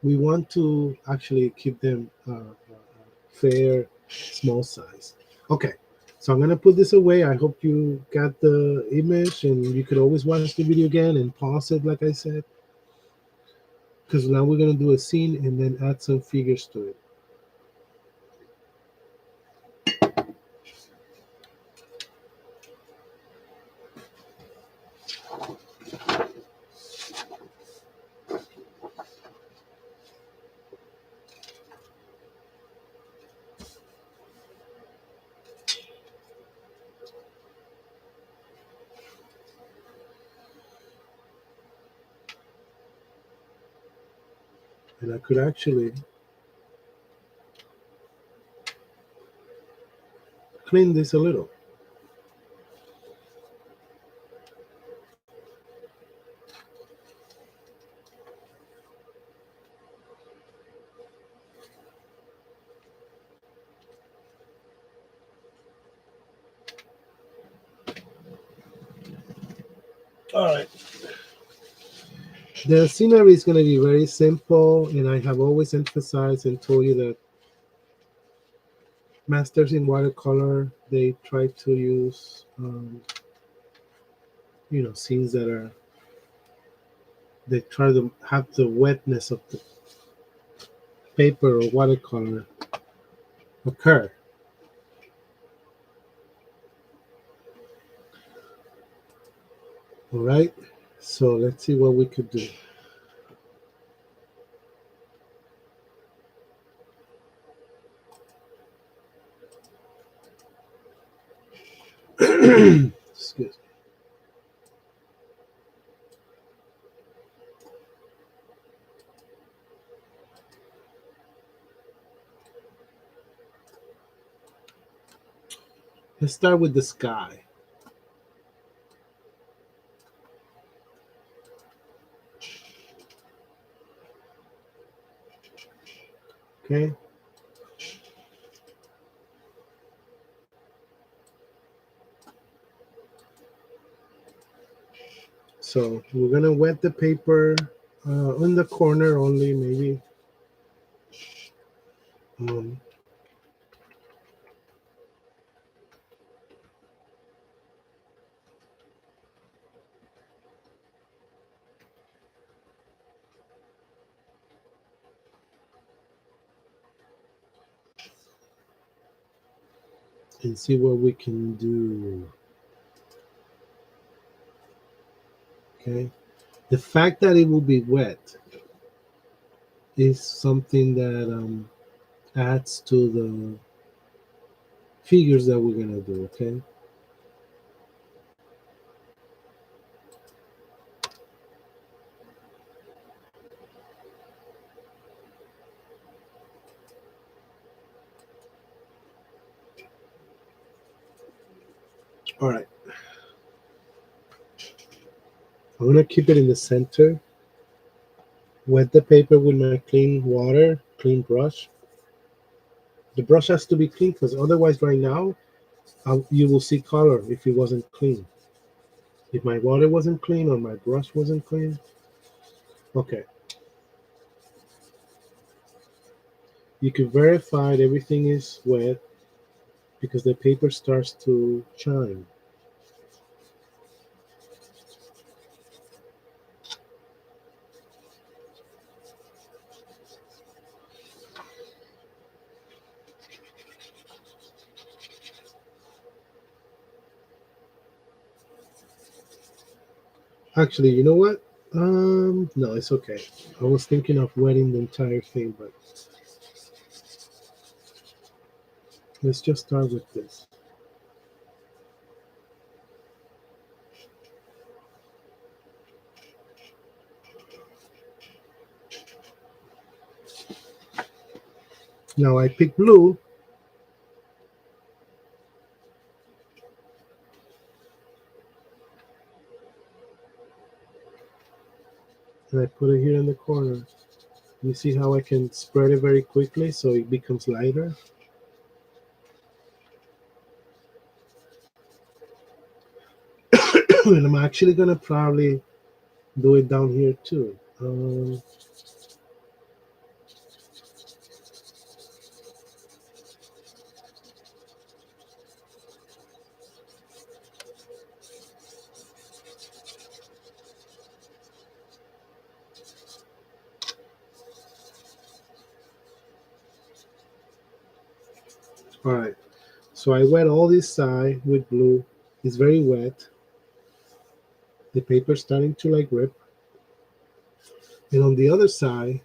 We want to actually keep them fair, small size. Okay, so I'm gonna put this away. I hope you got the image, and you could always watch the video again and pause it, like I said, because now we're gonna do a scene and then add some figures to it. And I could actually clean this a little. All right. The scenery is going to be very simple, and I have always emphasized and told you that masters in watercolor, they try to use, scenes that are, they try to have the wetness of the paper or watercolor occur. All right. So let's see what we could do. Excuse me. Let's start with the sky. Okay. So we're gonna wet the paper in the corner only, maybe. Um, and see what we can do. Okay. The fact that it will be wet is something that adds to the figures that we're gonna do. Okay. All right. I'm gonna keep it in the center. Wet the paper with my clean water, clean brush. The brush has to be clean because otherwise, right now, you will see color if it wasn't clean. If my water wasn't clean or my brush wasn't clean. Okay. You can verify everything is wet because the paper starts to shine. Actually, you know what? No, it's okay. I was thinking of wetting the entire thing, but let's just start with this. Now I pick blue, and I put it here in the corner. You see how I can spread it very quickly so it becomes lighter? And I'm actually gonna probably do it down here too. All right. So I wet all this side with blue. It's very wet. The paper's starting to like rip. And on the other side,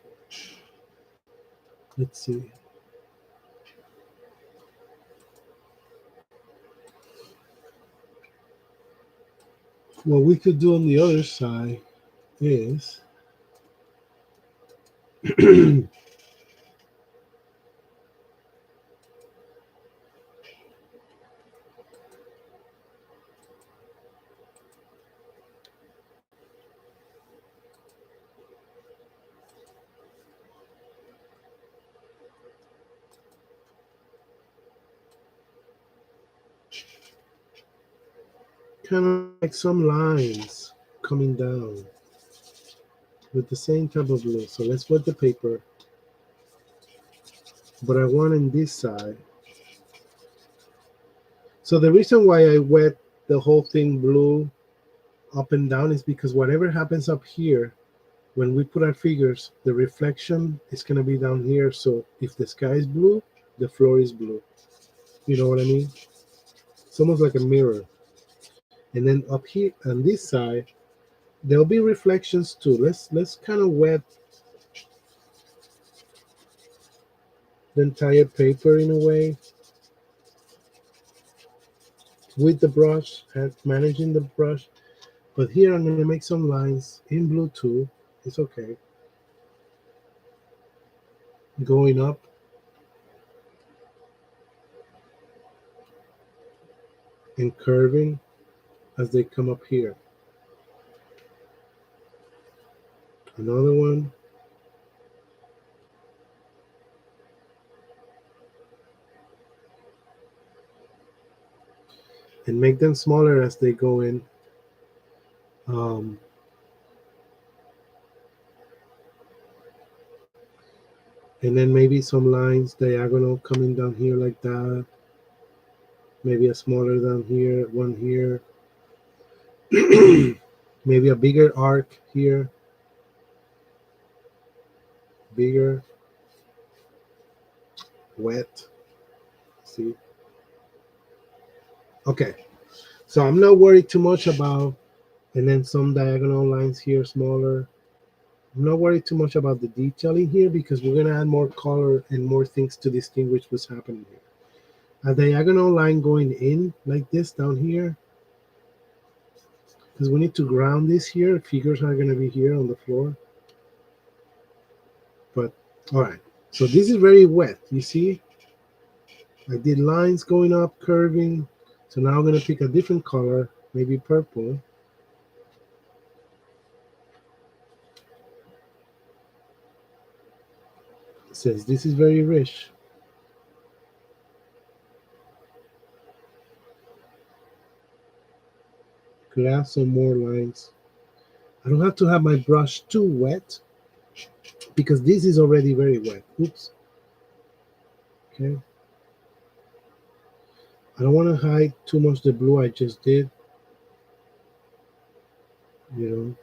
let's see. What we could do on the other side is kind of like some lines coming down with the same type of blue. So let's wet the paper. But I want on this side So the reason why I wet the whole thing blue up and down is because whatever happens up here, when we put our figures, the reflection is going to be down here. So if the sky is blue, the floor is blue. You know what I mean? It's almost like a mirror. And then up here on this side, there'll be reflections too. Let's kind of wet the entire paper in a way with the brush and managing the brush. But here I'm going to make some lines in blue too. It's okay. Going up and curving as they come up here. Another one. And make them smaller as they go in. Um, and then maybe some lines diagonal coming down here like that. Maybe a smaller down here, one here. Maybe a bigger arc here. Bigger. Wet. See? Okay. So I'm not worried too much about, and then some diagonal lines here, smaller. I'm not worried too much about the detailing here because we're going to add more color and more things to distinguish what's happening here. A diagonal line going in like this down here, because we need to ground this here. Figures are going to be here on the floor. But all right, so this is very wet. You see, I did lines going up, curving. So now I'm going to pick a different color, maybe purple. It says this is very rich. Could add some more lines. I don't have to have my brush too wet because this is already very wet. Oops. Okay. I don't want to hide too much the blue I just did. You know.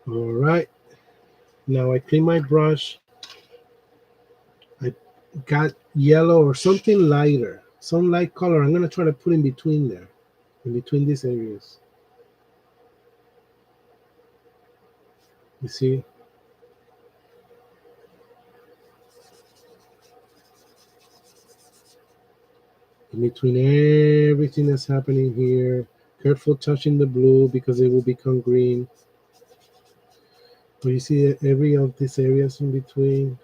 All right. Now I clean my brush. I got yellow or something lighter, some light color. I'm gonna try to put in between there, in between these areas. You see, in between everything that's happening here. Careful touching the blue because it will become green. But you see every of these areas in between.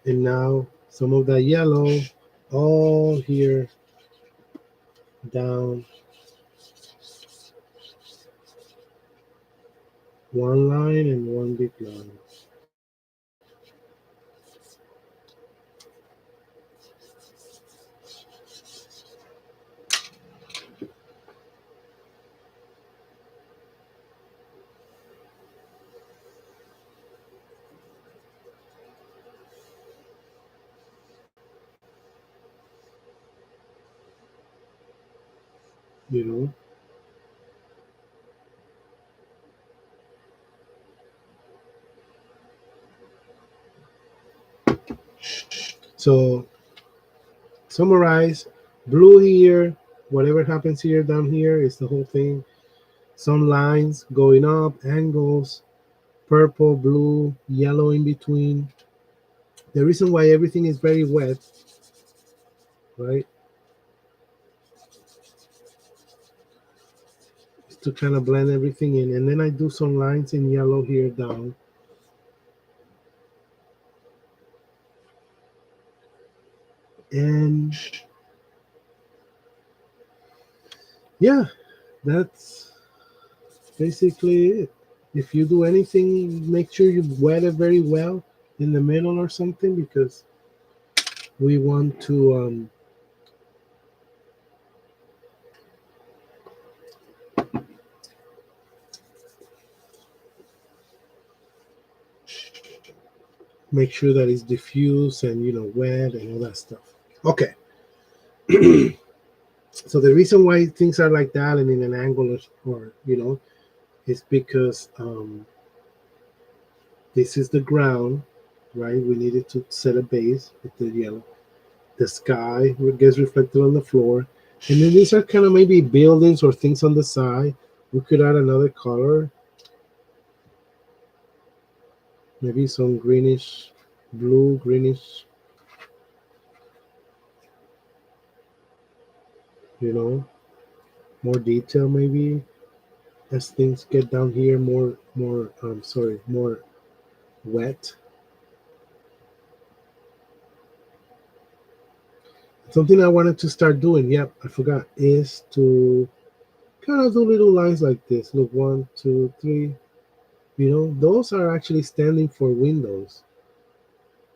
And now some of that yellow all here down one line and one big line. You know, so summarize blue here, whatever happens here down here is the whole thing. Some lines going up, angles, purple, blue, yellow in between. The reason why everything is very wet, right, is to kind of blend everything in. And then I do some lines in yellow here down. And yeah, that's basically it. If you do anything, make sure you wet it very well in the middle or something, because we want to make sure that it's diffused and wet and all that stuff. Okay. So the reason why things are like that and in an angle or is because this is the ground, right? We needed to set a base with the yellow. The sky gets reflected on the floor, and then these are kind of maybe buildings or things on the side. We could add another color, maybe some greenish blue, greenish, you know more detail maybe as things get down here, more wet. Something I wanted to start doing, yep, I forgot, is to kind of do little lines like this. Look, 1, 2, 3. Those are actually standing for windows.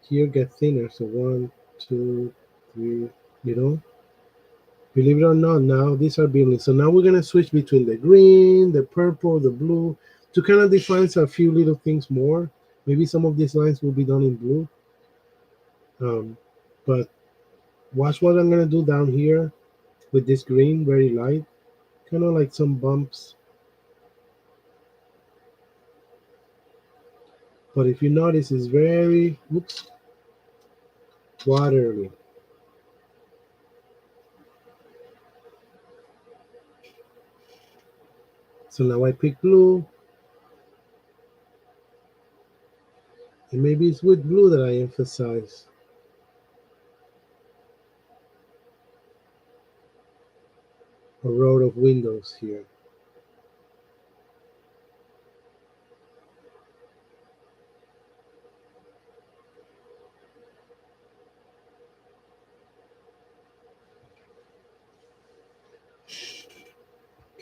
Here get thinner, so 1, 2, 3. You know, believe it or not, now these are buildings. So now we're gonna switch between the green, the purple, the blue, to kind of define a few little things more. Maybe some of these lines will be done in blue. But watch what I'm gonna do down here with this green, very light, kind of like some bumps. But if you notice, it's very watery. So now I pick blue, and maybe it's with blue that I emphasize a row of windows here.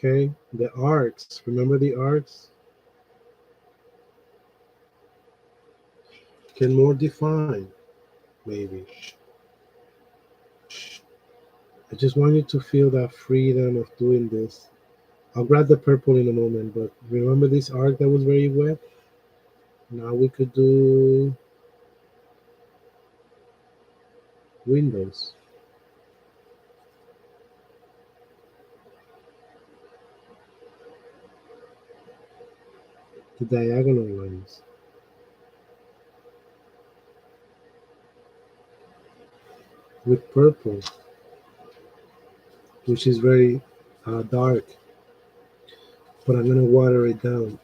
Okay, the arcs. Remember the arcs? Can more define, maybe. I just want you to feel that freedom of doing this. I'll grab the purple in a moment, but remember this arc that was very wet? Now we could do windows, the diagonal lines with purple, which is very dark, but I'm gonna water it down.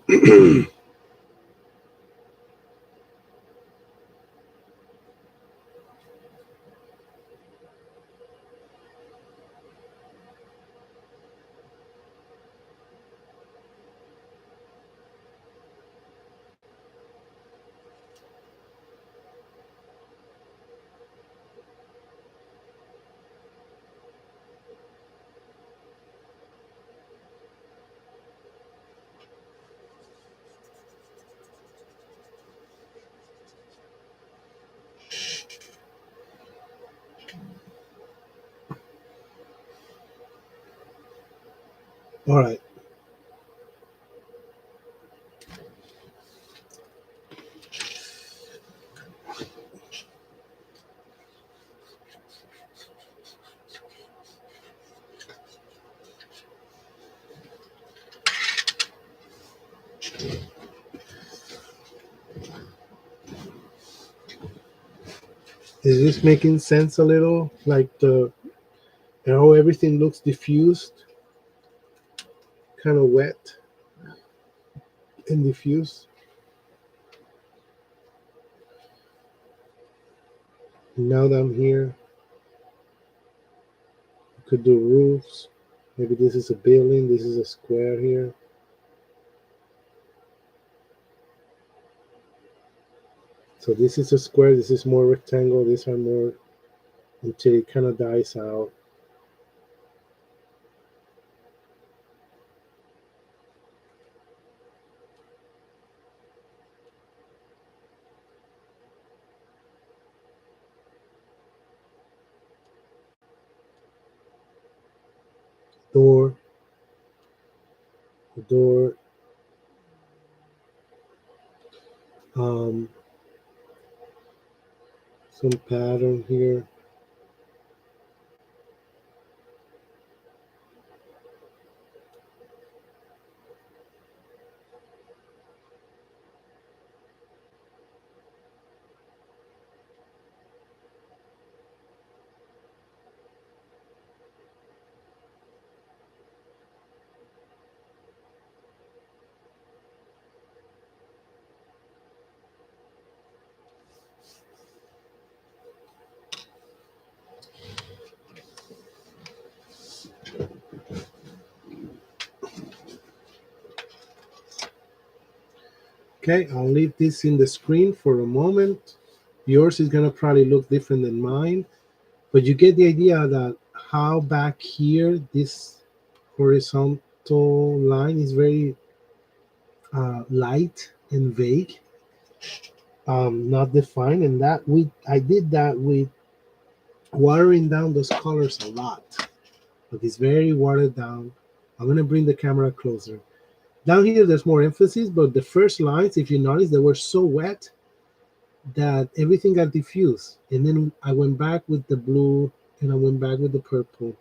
All right. Is this making sense a little? Like how everything looks diffused, kind of wet and diffused. And now that I'm here, I could do roofs. Maybe this is a building, this is a square here. So this is a square, this is more rectangle, these are more, until it kind of dies out. Door, the door, um, some pattern here. Okay, I'll leave this in the screen for a moment. Yours is gonna probably look different than mine, but you get the idea that how back here this horizontal line is very light and vague, not defined, and that I did that with watering down those colors a lot. But it's very watered down. I'm gonna bring the camera closer. Down here, there's more emphasis, but the first lines, if you notice, they were so wet that everything got diffused. And then I went back with the blue and I went back with the purple.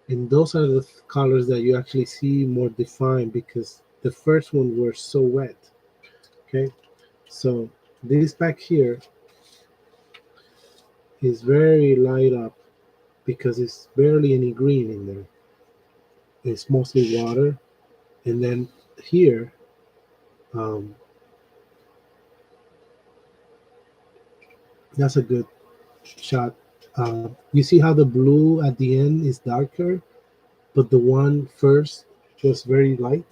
And those are the colors that you actually see more defined because the first one were so wet. Okay, so this back here is very light up because it's barely any green in there. It's mostly water. And then here, um, that's a good shot. You see how the blue at the end is darker, but the one first was very light.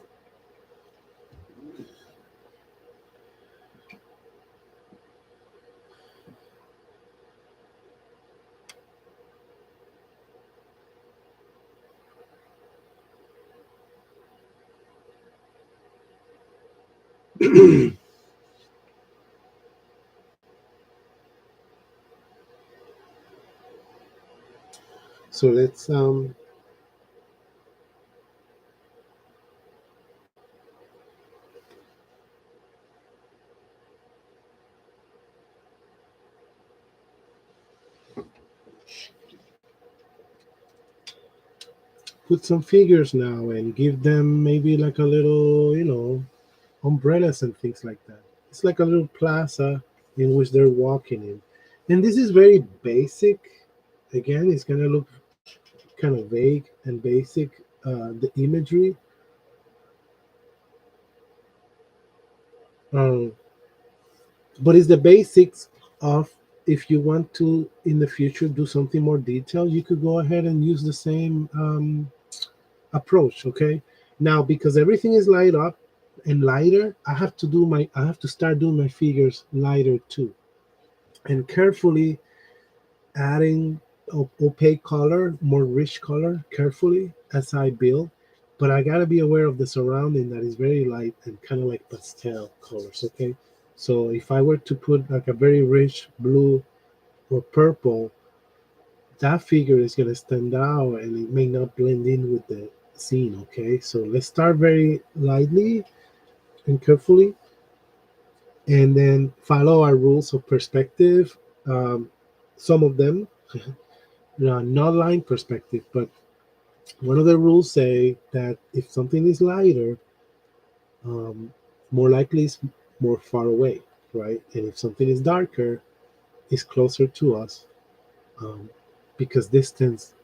So let's put some figures now and give them maybe like a little, umbrellas and things like that. It's like a little plaza in which they're walking in. And this is very basic. Again, it's going to look kind of vague and basic, the imagery. Um, but it's the basics of if you want to in the future do something more detailed, you could go ahead and use the same approach. Okay, now because everything is light up and lighter, I have to start doing my figures lighter too, and carefully adding opaque color, more rich color, carefully as I build. But I gotta be aware of the surrounding that is very light and kind of like pastel colors. Okay, so if I were to put like a very rich blue or purple, that figure is gonna stand out and it may not blend in with the scene. Okay, so let's start very lightly and carefully, and then follow our rules of perspective. Some of them, not line perspective, but one of the rules say that if something is lighter, um, more likely it's more far away, right? And if something is darker, it's closer to us, um, because distance.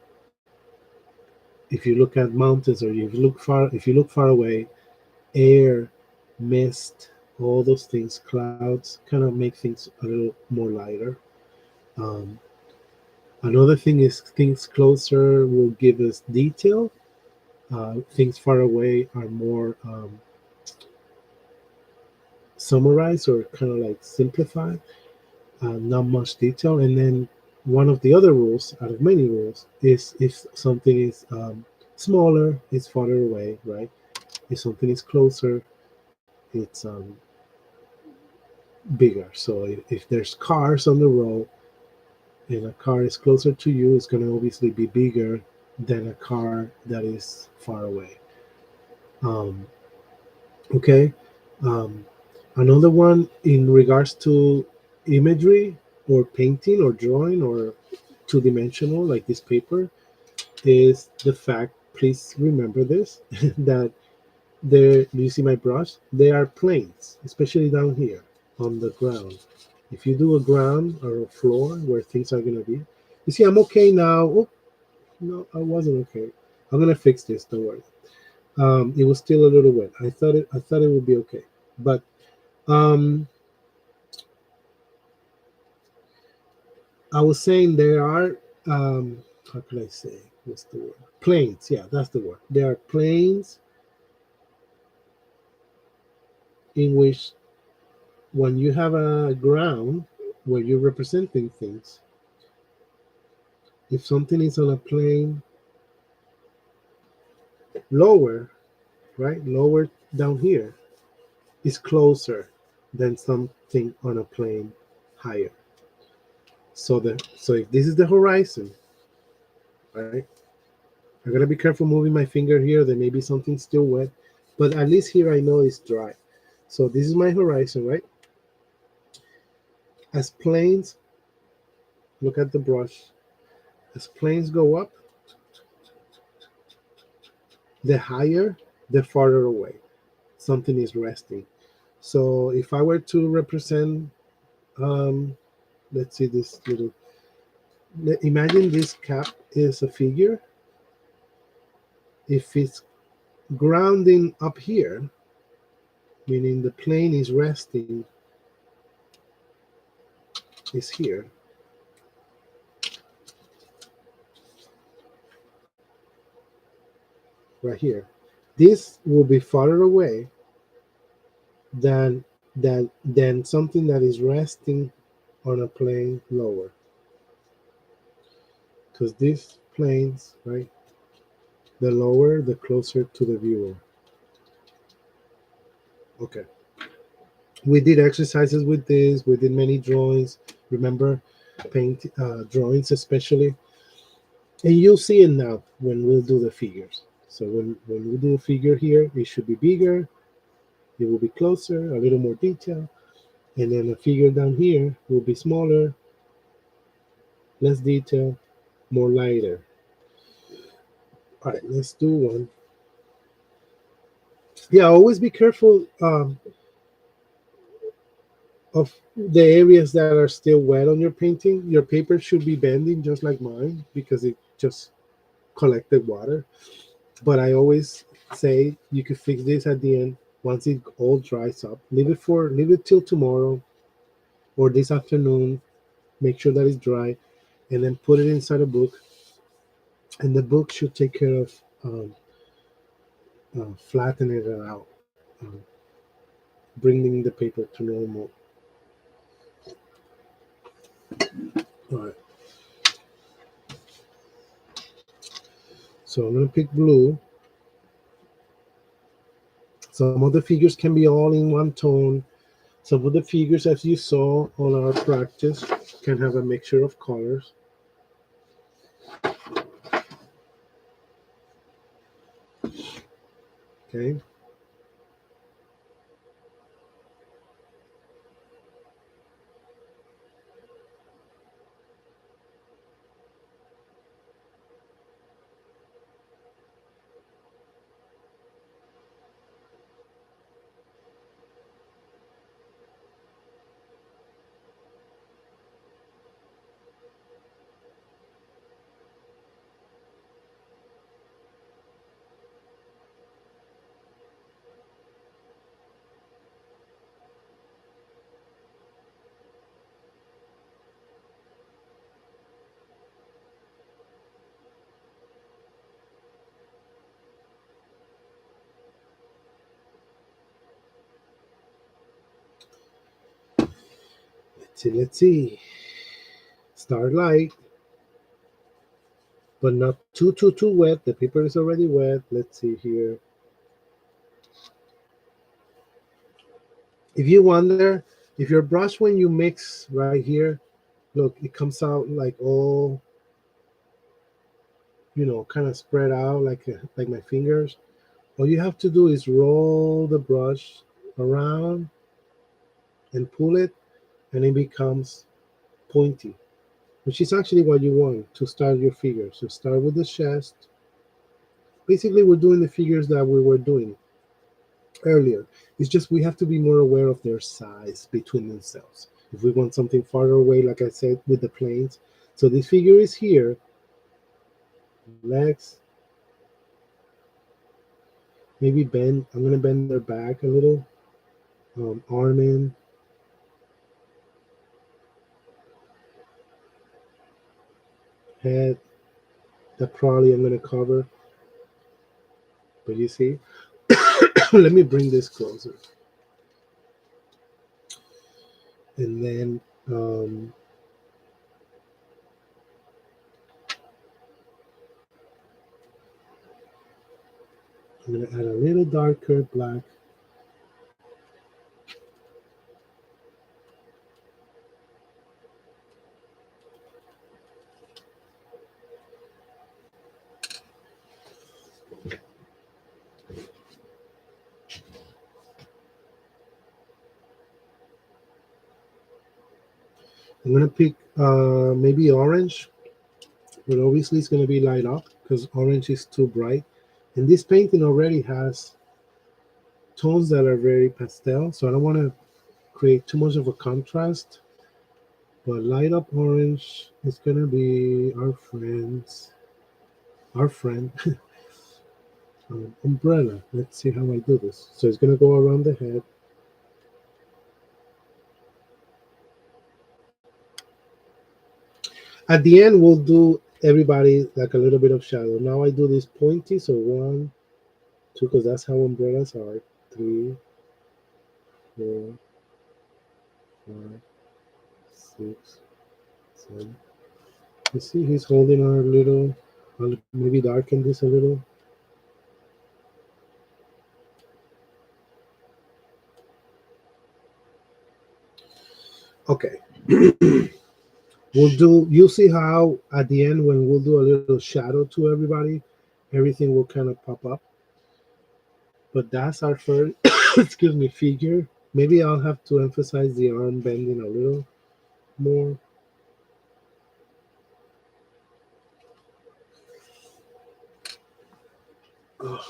If you look at mountains or if you look far away, air, mist, all those things, clouds, kind of make things a little more lighter. Um, Another thing is things closer will give us detail. Things far away are more summarized or kind of like simplified, not much detail. And then one of the other rules, out of many rules, is if something is smaller, it's farther away, right? If something is closer, it's bigger. So if there's cars on the road and a car is closer to you, it's going to obviously be bigger than a car that is far away. Um, okay. Um, Another one in regards to imagery or painting or drawing or two-dimensional like this paper is the fact, please remember this, that there, do you see my brush? They are planes, especially down here on the ground. If you do a ground or a floor where things are going to be, you see, I'm okay now. Oh, no, I wasn't okay. I'm going to fix this. Don't worry. It was still a little wet. I thought it would be okay. But um, I was saying there are, how can I say? What's the word? Planes. Yeah, that's the word. There are planes in which when you have a ground where you're representing things, if something is on a plane lower, right, lower down here, is closer than something on a plane higher. So if this is the horizon, right, I gotta be careful moving my finger here. There may be something still wet, but at least here I know it's dry. So this is my horizon, right? As planes, look at the brush. As planes go up, the higher, the farther away something is resting. So if I were to represent, um, let's see this little. Imagine this cap is a figure. If it's grounding up here, meaning the plane is resting, is here. Right here. This will be farther away than than something that is resting on a plane lower. Because these planes, right, the lower, the closer to the viewer. Okay. We did exercises with this. We did many drawings. Remember, paint drawings especially, and you'll see it now when we'll do the figures. So when we do a figure here, it should be bigger. It will be closer, a little more detail, and then a figure down here will be smaller, less detail, more lighter. All right, let's do one. Yeah, always be careful of the areas that are still wet on your painting. Your paper should be bending just like mine because it just collected water. But I always say you could fix this at the end once it all dries up. Leave it till tomorrow or this afternoon. Make sure that it's dry, and then put it inside a book. And the book should take care of flattening it out, bringing the paper to normal. All right. So I'm gonna pick blue. Some of the figures can be all in one tone. Some of the figures, as you saw on our practice, can have a mixture of colors. Okay. Let's see. Start light, but not too wet. The paper is already wet. Let's see here. If you wonder, if your brush when you mix right here, look, it comes out like all, kind of spread out like my fingers. All you have to do is roll the brush around and pull it, and it becomes pointy, which is actually what you want to start your figure. So start with the chest. Basically, we're doing the figures that we were doing earlier. It's just we have to be more aware of their size between themselves. If we want something farther away, like I said, with the planes. So this figure is here. Legs, maybe bend. I'm gonna bend their back a little. Arm in. Head. That probably I'm gonna cover. But you see, let me bring this closer. And then I'm gonna add a little darker black. I'm gonna pick maybe orange, but obviously it's gonna be light up because orange is too bright. And this painting already has tones that are very pastel, so I don't want to create too much of a contrast. But light up orange is gonna be our friend umbrella. Let's see how I do this. So it's gonna go around the head. At the end, we'll do everybody like a little bit of shadow. Now I do this pointy, so 1, 2, because that's how umbrellas are. 3, 4, 5, 6, 7. You see, he's holding our little. I'll maybe darken this a little. Okay. We'll do. You see how at the end when we'll do a little shadow to everybody, everything will kind of pop up. But that's our first, excuse me, figure. Maybe I'll have to emphasize the arm bending a little more. Oh.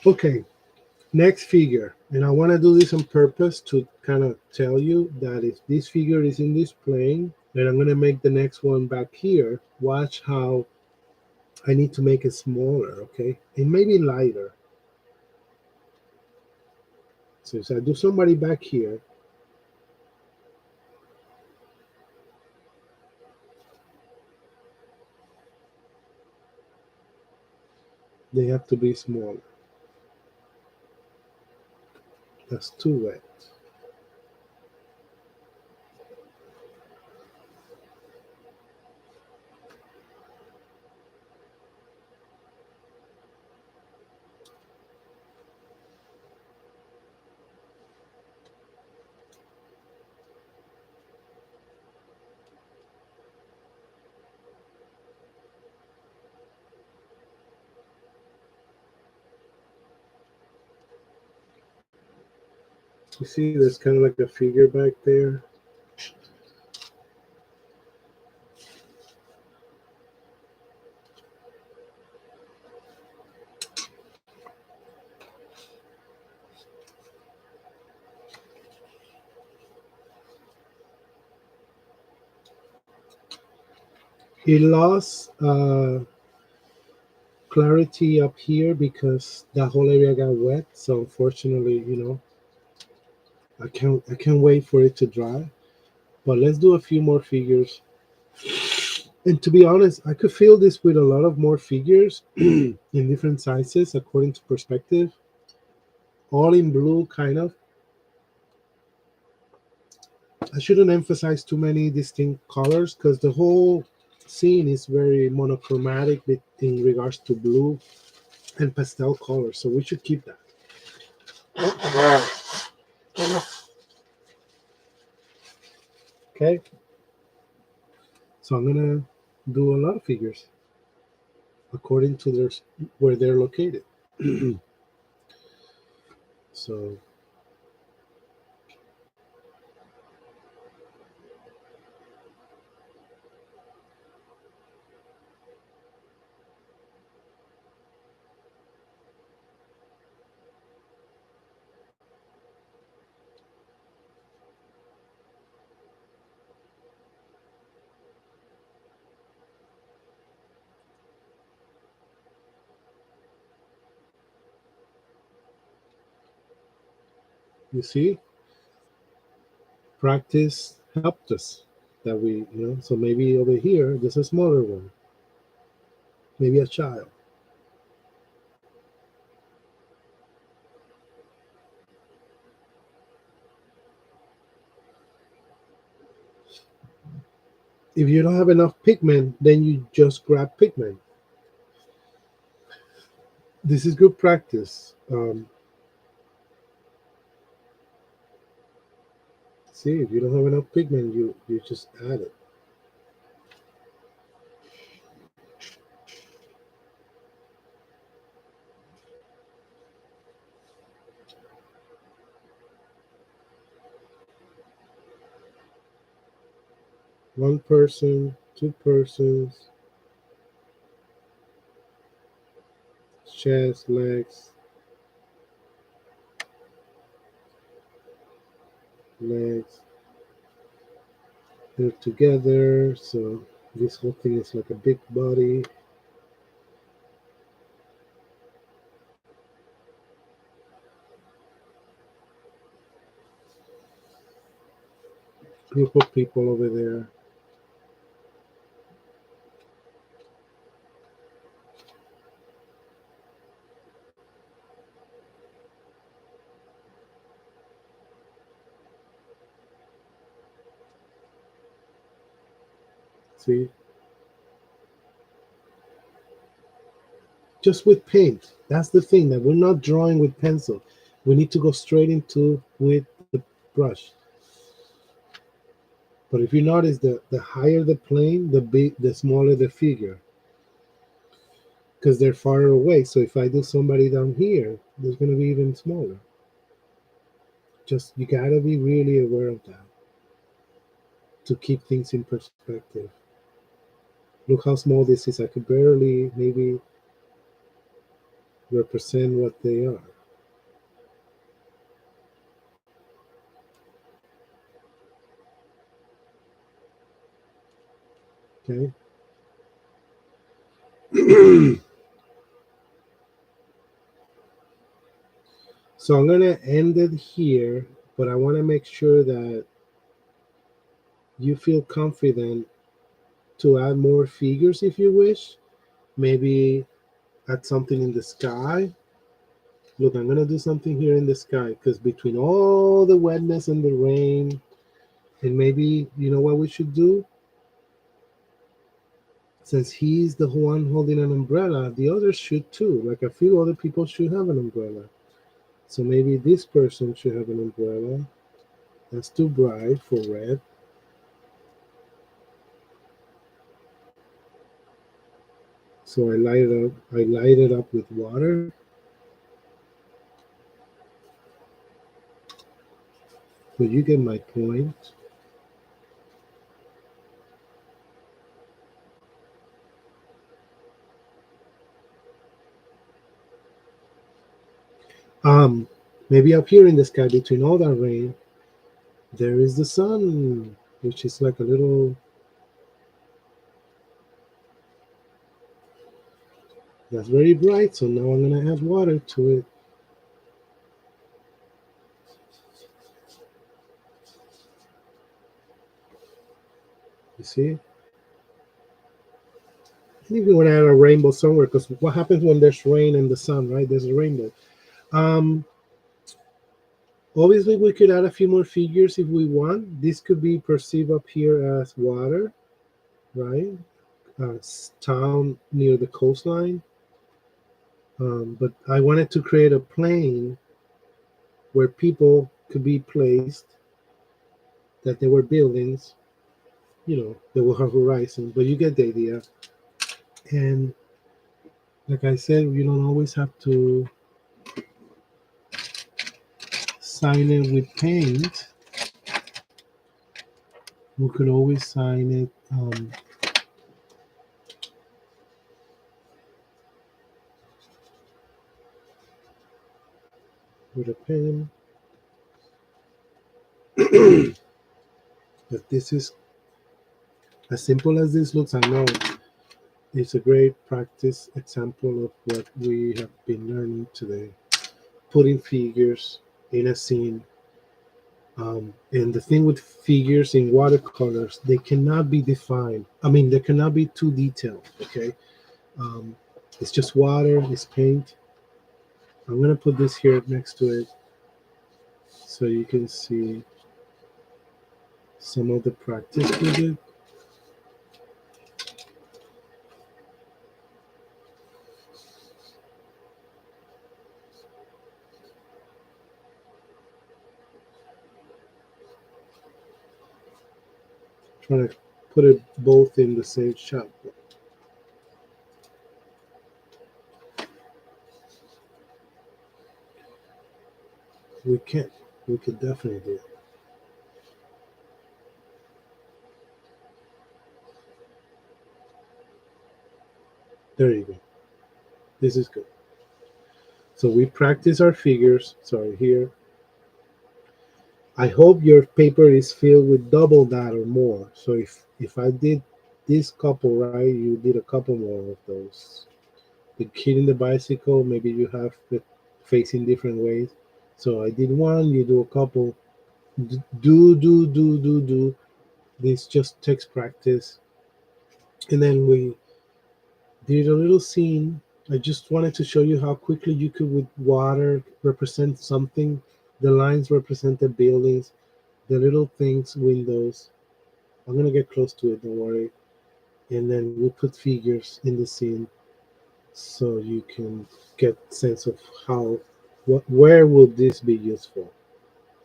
Okay, next figure. And I want to do this on purpose to kind of tell you that if this figure is in this plane, then I'm going to make the next one back here. Watch how I need to make it smaller, okay? It may be lighter. So if I do somebody back here, they have to be smaller. That's too wet. You see, there's kind of like a figure back there. He lost clarity up here because that whole area got wet. So unfortunately, I can't wait for it to dry. But let's do a few more figures. And to be honest, I could feel this with a lot of more figures in different sizes according to perspective, all in blue, kind of. I shouldn't emphasize too many distinct colors because the whole scene is very monochromatic in regards to blue and pastel colors. So we should keep that. Okay. So I'm gonna do a lot of figures according to where they're located. So you see, practice helped us that so maybe over here there's a smaller one, maybe a child. If you don't have enough pigment, then you just grab pigment. This is good practice. See, if you don't have enough pigment, you just add it. One person, two persons, chest, legs, legs. They're together, so this whole thing is like a big body. Group of people over there. See, just with paint. That's the thing, that we're not drawing with pencil. We need to go straight into with the brush. But if you notice, the higher the plane, the smaller the figure, because they're farther away. So if I do somebody down here, there's going to be even smaller. Just you gotta be really aware of that to keep things in perspective. Look how small this is. I could barely maybe represent what they are. Okay. So I'm gonna end it here, but I want to make sure that you feel confident to add more figures if you wish. Maybe add something in the sky. Look, I'm gonna do something here in the sky because between all the wetness and the rain, and maybe you know what we should do? Since he's the one holding an umbrella, the others should too. Like a few other people should have an umbrella. So maybe this person should have an umbrella. That's too bright for red. So I light it up. I light it up with water. But you get my point. Maybe up here in the sky between all that rain, there is the sun, which is like a little. That's very bright. So now I'm gonna add water to it. You see? And if you want to add a rainbow somewhere, because what happens when there's rain and the sun, right? There's a rainbow. Um, Obviously, we could add a few more figures if we want. This could be perceived up here as water, right? Town near the coastline. But I wanted to create a plane where people could be placed, that there were buildings, there were a horizon, but you get the idea. And like I said, you don't always have to sign it with paint. We could always sign it with a pen. But this is as simple as this looks. I know it's a great practice example of what we have been learning today. Putting figures in a scene. And the thing with figures in watercolors, they cannot be defined. I mean, they cannot be too detailed. Okay, um, it's just water, it's paint. I'm gonna put this here next to it so you can see some of the practice with it. Trying to put it both in the same shot. We can. We could definitely do it. There you go. This is good. So we practice our figures. Sorry, here. I hope your paper is filled with double that or more. So if I did this couple right, you did a couple more of those. The kid in the bicycle, maybe you have it facing different ways. So I did one, you do a couple. Do. This just takes practice. And then we did a little scene. I just wanted to show you how quickly you could, with water, represent something. The lines represent the buildings, the little things, windows. I'm gonna get close to it, don't worry. And then we put figures in the scene so you can get sense of how, where will this be useful?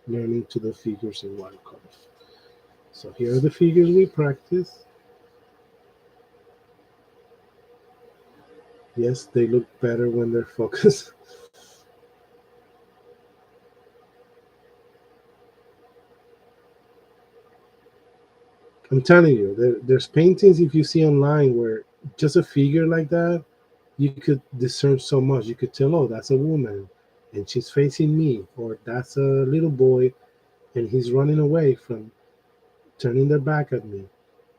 Learning to the figures in watercolors. So here are the figures we practice. Yes, they look better when they're focused. I'm telling you, there's paintings if you see online where just a figure like that, you could discern so much. You could tell, oh, that's a woman and she's facing me, or that's a little boy and he's running away from turning their back at me,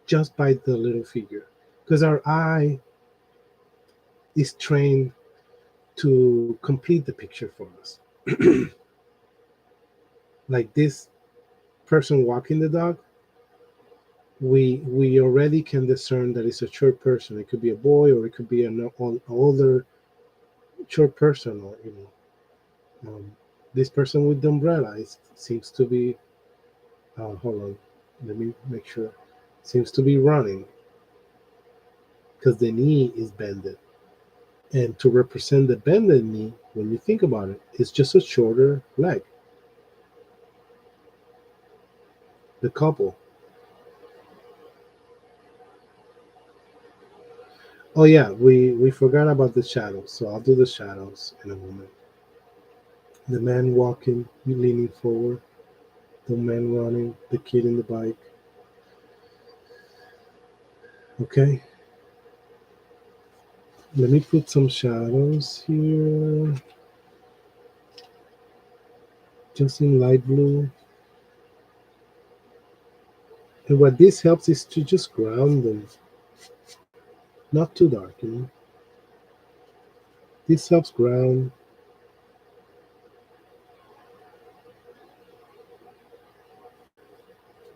just by the little figure. Because our eye is trained to complete the picture for us. Like this person walking the dog, we already can discern that it's a short person. It could be a boy or it could be an older short person, or this person with the umbrella seems to be. Hold on, let me make sure. Seems to be running because the knee is bended. And to represent the bended knee, when you think about it, it's just a shorter leg. The couple. Oh yeah, we forgot about the shadows, so I'll do the shadows in a moment. The man walking, leaning forward, the man running, the kid in the bike. Okay, let me put some shadows here, just in light blue. And what this helps is to just ground them, not too dark. This helps ground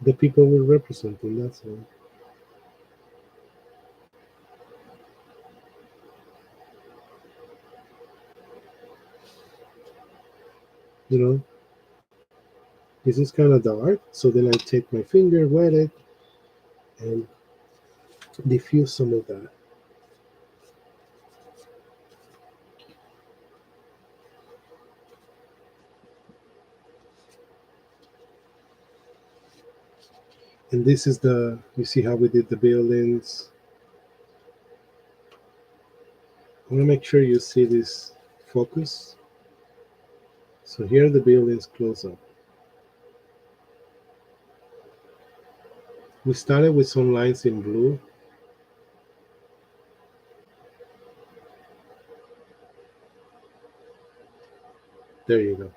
the people we're representing. That's all. you know. This is kind of dark, so then I take my finger, wet it, and diffuse some of that. And this is the, you see how we did the buildings. I want to make sure you see this focus. So here are the buildings close up. We started with some lines in blue. There you go.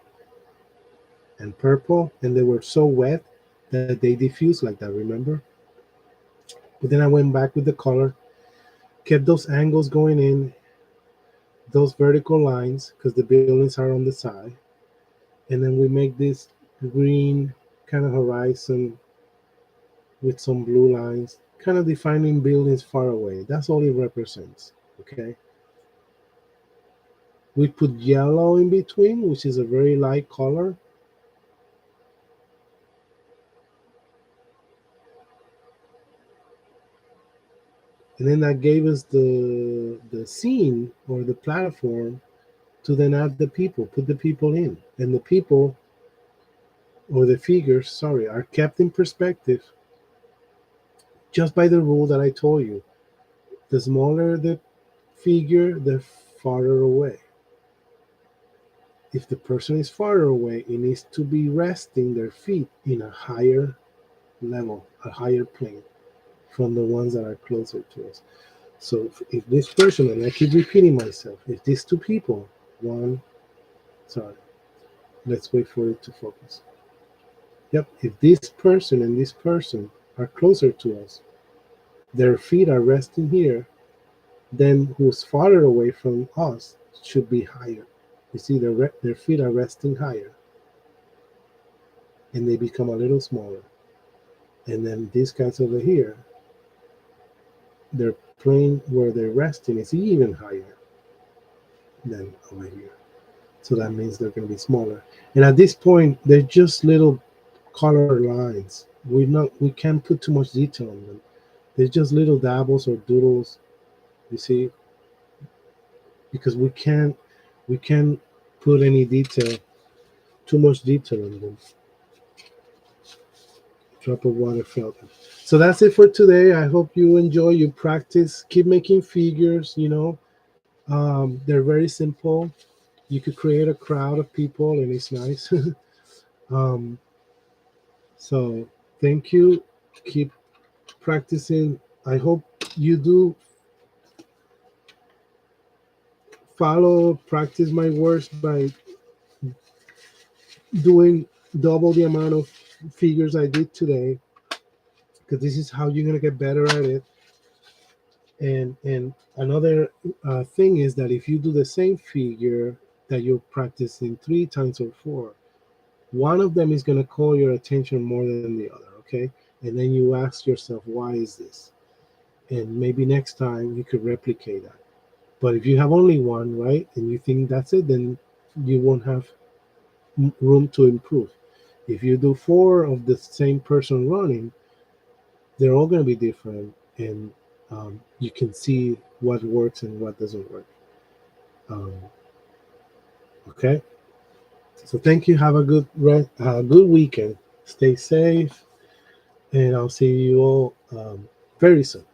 And purple, and they were so wet that they diffused like that, remember? But then I went back with the color, kept those angles going in, those vertical lines, because the buildings are on the side. And then we make this green kind of horizon with some blue lines, kind of defining buildings far away. That's all it represents, okay? We put yellow in between, which is a very light color. And then that gave us the scene or the platform to then add the people, put the people in. And the people or the figures, sorry, are kept in perspective just by the rule that I told you. The smaller the figure, the farther away. If the person is farther away, it needs to be resting their feet in a higher level, a higher plane from the ones that are closer to us. So if this person, and I keep repeating myself, if these two people, one, sorry, let's wait for it to focus. Yep, if this person and this person are closer to us, their feet are resting here, then who's farther away from us should be higher. You see, their feet are resting higher and they become a little smaller. And then these guys over here, their plane where they're resting is even higher than over here. So that means they're going to be smaller. And at this point, they're just little color lines. We can't put too much detail on them. They're just little dabbles or doodles. You see, because we can't put any detail, too much detail on them. Drop of water fell. So that's it for today. I hope you enjoy. You practice. Keep making figures. They're very simple. You could create a crowd of people, and it's nice. um, so thank you. Keep practicing. I hope you do follow, practice my words by doing double the amount of figures I did today, because this is how you're gonna get better at it. And another thing is that if you do the same figure that you're practicing 3 times or 4, one of them is gonna call your attention more than the other. Okay, and then you ask yourself, why is this? And maybe next time you could replicate that. But if you have only one, right, and you think that's it, then you won't have room to improve. If you do 4 of the same person running, they're all going to be different, and you can see what works and what doesn't work. Um, okay, so thank you. Have a good weekend. Stay safe, and I'll see you all very soon.